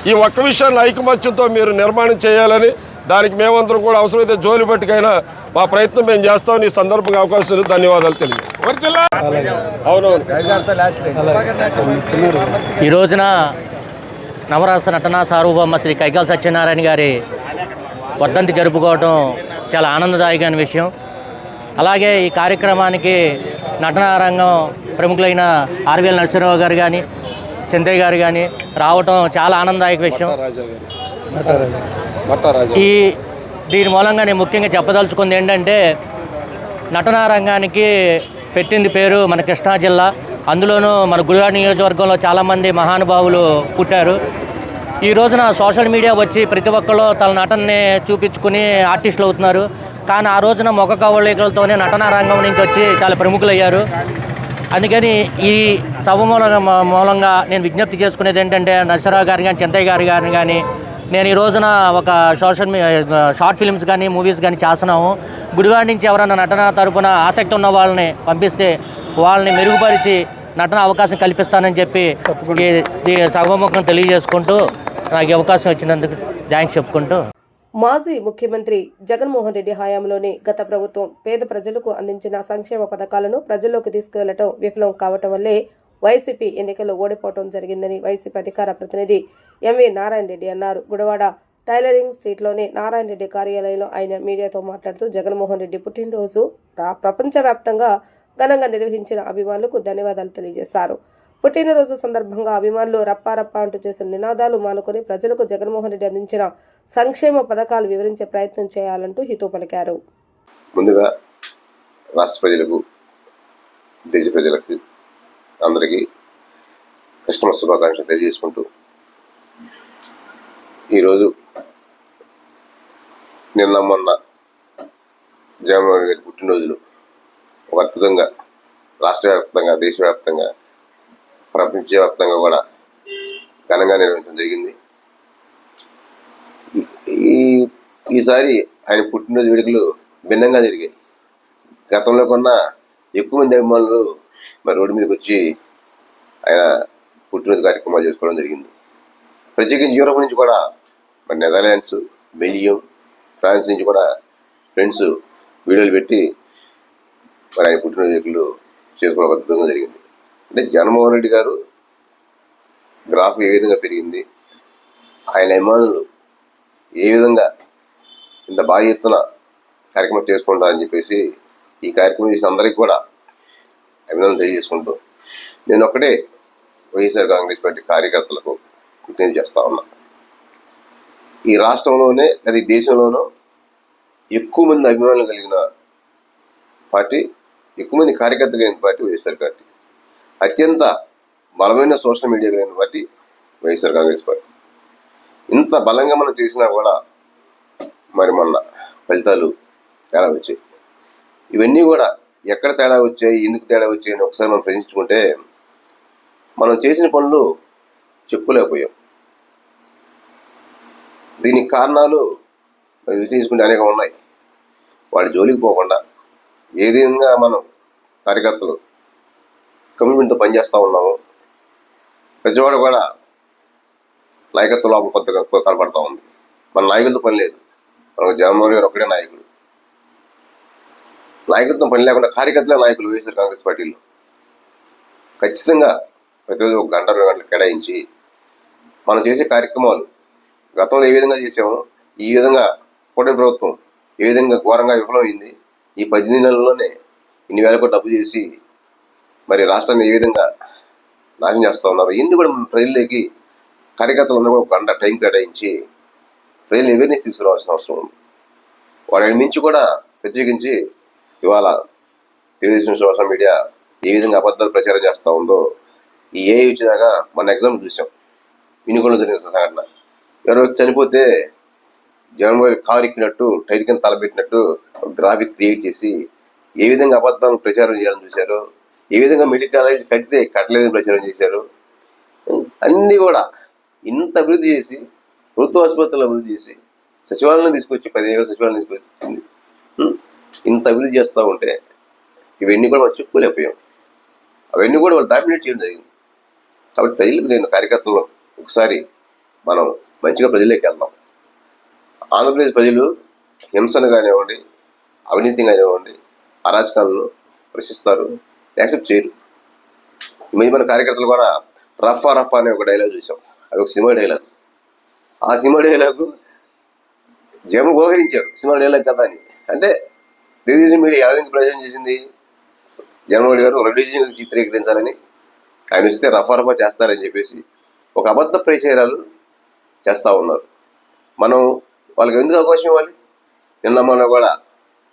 ఈ ఒక్క విషయాన్ని ఐకమత్యంతో మీరు నిర్మాణం చేయాలని, దానికి మేమందరం కూడా అవసరమైతే జోలి పట్టుకైనా మా ప్రయత్నం మేము చేస్తామని ఈ సందర్భంగా అవకాశం ధన్యవాదాలు తెలియజేస్తాం. అవునవును. ఈ రోజున నవరస నటనా సార్వభౌమ శ్రీ కైకాల సత్యనారాయణ గారి వర్ధంతి జరుపుకోవడం చాలా ఆనందదాయకమైన విషయం. అలాగే ఈ కార్యక్రమానికి నటనా రంగం ప్రముఖులైన ఆర్వీఎల్ నరసింహరావు గారు కానీ, చంద్రయ్య గారు కానీ రావటం చాలా ఆనందదాయక విషయం. దీని మూలంగా నేను ముఖ్యంగా చెప్పదలుచుకుంది ఏంటంటే, నటనా రంగానికి పెట్టింది పేరు మన కృష్ణా జిల్లా. అందులోనూ మన గుడివాడ నియోజకవర్గంలో చాలామంది మహానుభావులు పుట్టారు. ఈ రోజున సోషల్ మీడియా వచ్చి ప్రతి ఒక్కళ్ళు తన నటనని చూపించుకుని ఆర్టిస్టులు అవుతున్నారు. కానీ ఆ రోజున ముఖ కవళికలతోనే నటనా రంగం నుంచి వచ్చి చాలా ప్రముఖులయ్యారు. అందుకని ఈ సభ మూలంగా నేను విజ్ఞప్తి చేసుకునేది ఏంటంటే, నరసింహరావు గారు కానీ, చంద్రయ్య గారు కానీ, నేను ఈ రోజున ఒక షార్ట్ ఫిల్మ్స్ కానీ, మూవీస్ కానీ చేస్తున్నాము. గుడివాడ నుంచి ఎవరైనా నటన తరపున ఆసక్తి ఉన్న వాళ్ళని పంపిస్తే వాళ్ళని మెరుగుపరిచి నటన అవకాశం కల్పిస్తానని చెప్పి ఈ సభముఖం తెలియజేసుకుంటూ నాకు అవకాశం ఇచ్చినందుకు థ్యాంక్స్ చెప్పుకుంటూ, మాజీ ముఖ్యమంత్రి జగన్మోహన్ రెడ్డి హయాంలోని గత ప్రభుత్వం పేద ప్రజలకు అందించిన సంక్షేమ పథకాలను ప్రజల్లోకి తీసుకువెళ్లటం విఫలం కావటం వల్లే వైసీపీ ఎన్నికల్లో ఓడిపోవడం జరిగిందని వైసీపీ అధికార ప్రతినిధి ఎంవి నారాయణ రెడ్డి అన్నారు. గుడివాడ టైలరింగ్ స్ట్రీట్లోని నారాయణ రెడ్డి కార్యాలయంలో ఆయన మీడియాతో మాట్లాడుతూ, జగన్మోహన్ రెడ్డి పుట్టినరోజు ప్రపంచవ్యాప్తంగా ఘనంగా నిర్వహించిన అభిమానులకు ధన్యవాదాలు తెలియజేశారు. పుట్టినరోజు సందర్భంగా అభిమానులు రప్పారప్ప అంటూ చేసిన నినాదాలు మానుకొని ప్రజలకు జగన్మోహన్ రెడ్డి అందించిన సంక్షేమ పథకాలు వివరించే ప్రయత్నం చేయాలంటూ హితవు పలికారు. ముందుగా రాష్ట్ర ప్రజలకు, దేశ ప్రజలకు అందరికీ క్రిస్మస్ శుభాకాంక్షలు తెలియజేసుకుంటూ, ఈరోజు నిన్న మొన్న జగన్మోహన్ గారి పుట్టినరోజులు ఒక అద్భుతంగా రాష్ట్ర వ్యాప్తంగా, దేశవ్యాప్తంగా, ప్రపంచవ్యాప్తంగా కూడా ఘనంగా నిర్వహించడం జరిగింది. ఈసారి ఆయన పుట్టినరోజు వేడుకలు భిన్నంగా జరిగాయి. గతంలో కన్నా ఎక్కువ మంది అభిమానులు మరి రోడ్డు మీదకి వచ్చి ఆయన పుట్టినరోజు కార్యక్రమాలు చేసుకోవడం జరిగింది. ప్రత్యేకించి యూరోప్ నుంచి కూడా మరి నెదర్లాండ్స్, బెల్జియం, ఫ్రాన్స్ నుంచి కూడా ఫ్రెండ్స్ వీడియోలు పెట్టి మరి ఆయన పుట్టినరోజు వేడుకలు చేసుకోవడం అద్భుతంగా జరిగింది. అంటే జగన్మోహన్ రెడ్డి గారు గ్రాఫ్ ఏ విధంగా పెరిగింది, ఆయన అభిమానులు ఏ విధంగా ఇంత బాగా ఎత్తున కార్యక్రమం చేసుకుంటారని చెప్పేసి ఈ కార్యక్రమం చేసి అందరికీ కూడా అభినందనలు తెలియజేసుకుంటూ, నేను ఒక్కటే వైఎస్ఆర్ కాంగ్రెస్ పార్టీ కార్యకర్తలకు విజ్ఞప్తి చేస్తా ఉన్నా. ఈ రాష్ట్రంలోనే అది దేశంలోనూ ఎక్కువ మంది అభిమానులు కలిగిన పార్టీ, ఎక్కువ మంది కార్యకర్తలు కలిగిన పార్టీ వైఎస్ఆర్ పార్టీ. అత్యంత బలమైన సోషల్ మీడియా కలిగిన పార్టీ వైఎస్ఆర్ కాంగ్రెస్ పార్టీ. ఇంత బలంగా మనం చేసినా కూడా మరి మొన్న ఫలితాలు తేడా వచ్చాయి. ఇవన్నీ కూడా ఎక్కడ తేడా వచ్చాయి, ఎందుకు తేడా వచ్చాయి అని ఒకసారి మనం ప్రశ్నించుకుంటే, మనం చేసిన పనులు చెప్పుకోలేకపోయాం. దీనికి కారణాలు మరి విశ్లేషించుకుంటే అనేక ఉన్నాయి. వాడి జోలికి పోకుండా ఏ విధంగా మనం కార్యకర్తలు కమిట్మెంట్తో పనిచేస్తూ ఉన్నాము. ప్రతివాడు కూడా నాయకత్వ లోపం కొత్తగా కనపడతా ఉంది. మన నాయకులతో పని లేదు. మనకు జగన్మోహన్ గారు ఒకటే నాయకుడు. నాయకత్వం పని లేకుండా కార్యకర్తలే నాయకులు వైఎస్ఆర్ కాంగ్రెస్ పార్టీలో. ఖచ్చితంగా ప్రతిరోజు 1 గంట 2 గంటలు కేటాయించి మనం చేసే కార్యక్రమాలు గతంలో ఏ విధంగా చేసామో ఈ విధంగా కూటమి ప్రభుత్వం ఏ విధంగా ఘోరంగా విఫలమైంది, ఈ 18 నెలల్లోనే ఇన్ని వేల కోట్లు డబ్బు చేసి మరి రాష్ట్రాన్ని ఏ విధంగా నాశనం చేస్తూ ఉన్నారు. ఎందుకు కూడా మన ప్రజలకి కార్యకర్తలు ఉన్న కూడా 1 గంట టైం కేటాయించి ప్రజలు అవేర్నెస్ తీసుకురావాల్సిన అవసరం ఉంది. వాటి నుంచి కూడా ప్రత్యేకించి ఇవాళ తెలుగుదేశం సోషల్ మీడియా ఏ విధంగా అబద్ధాలు ప్రచారం చేస్తూ ఉందో, ఈ ఏ వచ్చినాక మన ఎగ్జాంపుల్ చూసాం. వినుకొండలో జరిగిన సంఘటన, ఎవరో చనిపోతే జగన్మోహన్ కారు ఎక్కినట్టు టైర్ కింద తలబెట్టినట్టు గ్రాఫిక్ క్రియేట్ చేసి ఏ విధంగా అబద్ధాలను ప్రచారం చేయాలని చూశారు, ఏ విధంగా మెడికల్ కాలేజ్ కట్టితే కట్టలేదని ప్రచారం చేశారు. అన్నీ కూడా ఇంత అభివృద్ధి చేసి, ప్రభుత్వ ఆసుపత్రులు అభివృద్ధి చేసి, సచివాలయం తీసుకొచ్చి 10,000 సచివాలయం తీసుకొచ్చింది. ఇంత అభివృద్ధి చేస్తూ ఉంటే ఇవన్నీ కూడా మనం చెప్పుకోలేకపోయాం. అవన్నీ కూడా వాళ్ళు డామినేట్ చేయడం జరిగింది. కాబట్టి ప్రజలకు నేను కార్యకర్తలను ఒకసారి మనం మంచిగా ప్రజల్లోకి వెళ్దాం. ఆంధ్రప్రదేశ్ ప్రజలు హింసను కానివ్వండి, అవినీతి కానివ్వండి, అరాచకాలను ప్రశ్నిస్తారు, యాక్సెప్ట్ చేయరు. మన కార్యకర్తలు కూడా రఫా రఫా అనే ఒక డైలాగ్ చూసాం. అది ఒక సినిమా డైలాగ్. ఆ సినిమా డైలాగు జగన్ ఉపయోగించారు సినిమా డైలాగ్ కదా అని. అంటే తెలుగుదేశం మీడియా యాదగిరి ప్రయోజనం చేసింది, జగన్మోహన్ గారు రెడ్డిజం చిత్రీకరించాలని, ఆయన వస్తే రఫా రఫా చేస్తారని చెప్పేసి ఒక అబద్ధ ప్రచారాలు చేస్తూ ఉన్నారు. మనం వాళ్ళకి ఎందుకు అవకాశం ఇవ్వాలి? నిన్న మనం కూడా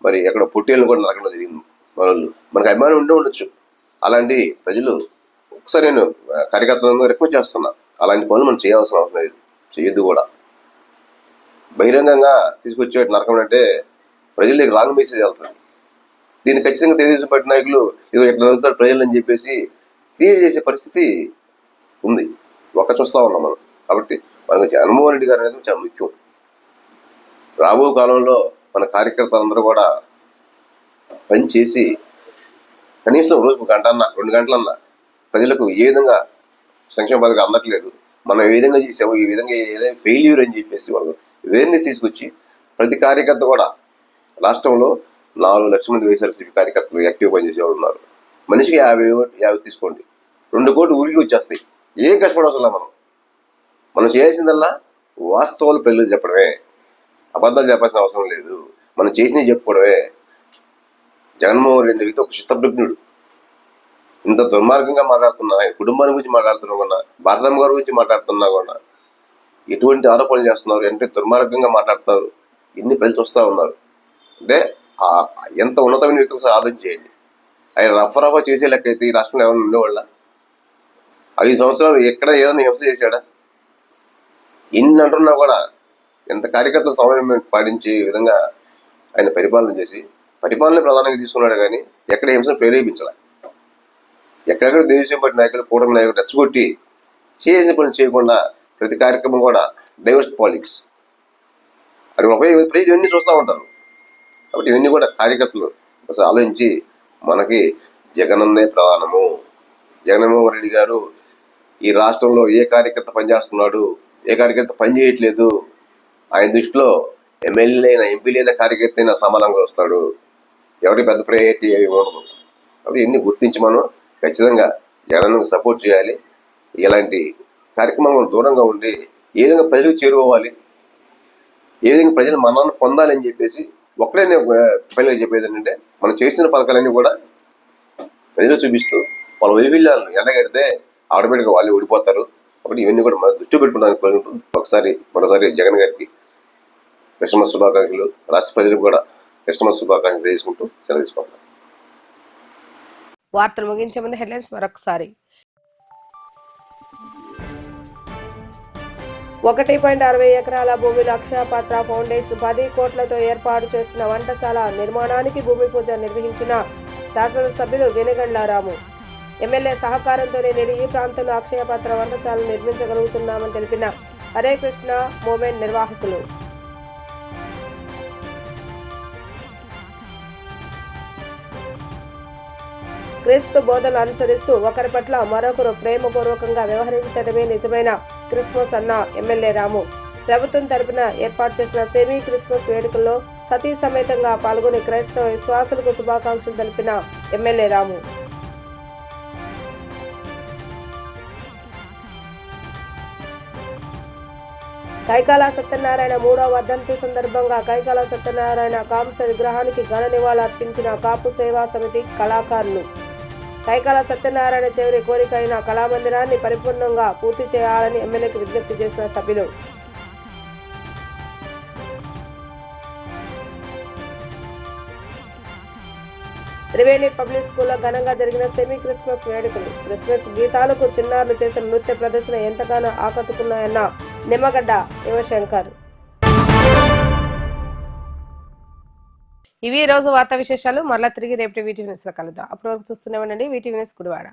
మరి ఎక్కడ పుట్టేళ్ళని కూడా నరకడం జరిగింది. మనకు అభిమానం ఉండే ఉండొచ్చు. అలాంటి ప్రజలు ఒకసారి నేను కార్యకర్తలను రిక్వెస్ట్ చేస్తున్నా, అలాంటి పనులు మనం చేయాల్సిన అవసరం లేదు, చేయొద్దు కూడా. బహిరంగంగా తీసుకొచ్చే నరకం అంటే ప్రజలకి రాంగ్ మెసేజ్ వెళ్తుంది. దీన్ని ఖచ్చితంగా తెలుగుదేశం పార్టీ నాయకులు ఇదో ఎట్లా చదువుతారు ప్రజలు అని చెప్పేసి క్రియేట్ చేసే పరిస్థితి ఉంది, చూస్తూ ఉన్నాం మనం. కాబట్టి మనకు జగన్మోహన్ రెడ్డి గారు అనేది చాలా ముఖ్యం. రాబో కాలంలో మన కార్యకర్తలందరూ కూడా పనిచేసి కనీసం రోజుకు 1 గంటన్నా 2 గంటలన్నా ప్రజలకు ఏ విధంగా సంక్షేమ పథకం అందట్లేదు, మనం ఏ విధంగా చేసాము, ఈ విధంగా ఏదైనా ఫెయిల్యూర్ అని చెప్పేసి వాళ్ళు వేరుని తీసుకొచ్చి ప్రతి కార్యకర్త కూడా రాష్ట్రంలో 4 లక్షల మంది వైఎస్ఆర్సీపీ కార్యకర్తలు యాక్టివ్ పనిచేసేవాళ్ళు ఉన్నారు. మనిషికి 50 తీసుకోండి, 2 కోట్లు ఊరికి వచ్చేస్తాయి. ఏం కష్టపడవసలా మనం చేయాల్సిందల్లా వాస్తవాలు ప్రజలు చెప్పడమే, అబద్ధాలు చెప్పాల్సిన అవసరం లేదు. మనం చేసినవి చెప్పుకోవడమే. జగన్మోహన్ రెడ్డి వ్యక్తి ఒక చిత్తప్రజ్ఞుడు. ఇంత దుర్మార్గంగా మాట్లాడుతున్నా, కుటుంబాన్ని గురించి మాట్లాడుతున్నా కూడా, భారతమ్మ గారి గురించి మాట్లాడుతున్నా కూడా ఎటువంటి ఆరోపణలు చేస్తున్నారు, అంటే దుర్మార్గంగా మాట్లాడతారు. ఇన్ని ప్రజలు చూస్తూ ఉన్నారు. అంటే ఎంత ఉన్నతమైన వ్యక్తి ఒకసారి ఆలోచించేయండి. ఆయన రఫరఫా చేసే లెక్క అయితే ఈ రాష్ట్రంలో ఏమైనా ఉండేవాళ్ళ? 5 సంవత్సరాలు ఎక్కడ ఏదైనా హింస చేశాడా? ఇన్ని అంటున్నా కూడా ఎంత కార్యకర్తల సమయం పాటించే విధంగా ఆయన పరిపాలన చేసి పరిపాలన ప్రధానంగా తీసుకున్నాడు. కానీ ఎక్కడ హింసను ప్రేరేపించాలి. ఎక్కడెక్కడ తెలుగుదేశం పార్టీ నాయకులు, కూటమి నాయకులు రెచ్చగొట్టి చేసిన పని చేయకుండా ప్రతి కార్యక్రమం కూడా డైవర్స్ పాలిటిక్స్ అది ప్రజలు ఇవన్నీ చూస్తూ ఉంటారు. కాబట్టి ఇవన్నీ కూడా కార్యకర్తలు ఒకసారి ఆలోచించి మనకి జగనన్నే ప్రధానము. జగన్మోహన్ రెడ్డి గారు ఈ రాష్ట్రంలో ఏ కార్యకర్త పనిచేస్తున్నాడు, ఏ కార్యకర్త పని చేయట్లేదు, ఆయన దృష్టిలో ఎమ్మెల్యే అయినా ఎంపీలు అయినా కార్యకర్త అయినా సమానంగా వస్తాడు. ఎవరి పెద్ద ప్రయారిటీ ఏమి ఉండదు. కాబట్టి ఇవన్నీ గుర్తించి మనం ఖచ్చితంగా జగన్కి సపోర్ట్ చేయాలి. ఇలాంటి కార్యక్రమాలను దూరంగా ఉండి ఏ విధంగా ప్రజలకు చేరుకోవాలి, ఏ విధంగా ప్రజలు మన్నాన్ని పొందాలని చెప్పేసి ఒక్కడే నేను పైన చెప్పేది ఏంటంటే, మనం చేసిన పథకాలన్నీ కూడా ప్రజలు చూపిస్తూ వాళ్ళ వైఫల్యాలను ఎండగడితే ఆటోమేటిక్గా వాళ్ళు ఓడిపోతారు. కాబట్టి ఇవన్నీ కూడా మనం దృష్టి పెట్టుకోవడానికి మరోసారి జగన్ గారికి క్రిస్మస్ శుభాకాంక్షలు, రాష్ట్ర ప్రజలకు కూడా క్రిస్మస్ శుభాకాంక్షలు చేసుకుంటూ సెలవు తీసుకుంటాం. వార్తలు ముగించే ముందు హెడ్లైన్స్ మరొకసారి. 1.60 ఎకరాల భూమిలో అక్షయ పాత్ర ఫౌండేషన్ 10 కోట్లతో ఏర్పాటు చేస్తున్న వంటశాల నిర్మాణానికి భూమి పూజ నిర్వహించిన శాసనసభ్యులు వెనుగండ్ల రాము. ఎమ్మెల్యే సహకారంతోనే నేడు ఈ ప్రాంతంలో అక్షయ పాత్ర వంటశాలను నిర్మించగలుగుతున్నామని తెలిపిన హరే కృష్ణ మూవ్మెంట్ నిర్వాహకులు. క్రీస్తు బోధనలు అనుసరిస్తూ ఒకరి పట్ల మరొకరు ప్రేమపూర్వకంగా వ్యవహరించడమే నిజమైన క్రిస్మస్ అన్న ఎమ్మెల్యే రాము. ప్రభుత్వం తరపున ఏర్పాటు చేసిన సెమీ క్రిస్మస్ వేడుకల్లో సతీ సమేతంగా పాల్గొని క్రైస్తవ విశ్వాసులకు శుభాకాంక్షలు తెలిపిన ఎమ్మెల్యే రాము. కైకాల సత్యనారాయణ 3వ వర్ధంతి సందర్భంగా కైకాల సత్యనారాయణ కాంస్య విగ్రహానికి ఘన నివాళులు అర్పించిన కాపు సేవా సమితి కళాకారులు. కైకాల సత్యనారాయణ చివరి కోరిక అయిన కళామందిరాన్ని పరిపూర్ణంగా పూర్తి చేయాలని ఎమ్మెల్యేకి విజ్ఞప్తి చేసిన సభ్యులు. త్రివేణి పబ్లిక్ స్కూల్లో ఘనంగా జరిగిన సెమీ క్రిస్మస్ వేడుకలు. క్రిస్మస్ గీతాలకు చిన్నారులు చేసిన నృత్య ప్రదర్శన ఎంతగానో ఆకట్టుకున్నాయన్న నిమ్మగడ్డ శివశంకర్. ఇవి రోజు వార్తా విశేషాలు. మరలా తిరిగి రేపటి వీటీవీ న్యూస్లో కలుద్దాం. అప్పటి వరకు చూస్తూనే ఉండండి వీటీవీ న్యూస్ గుడివాడ.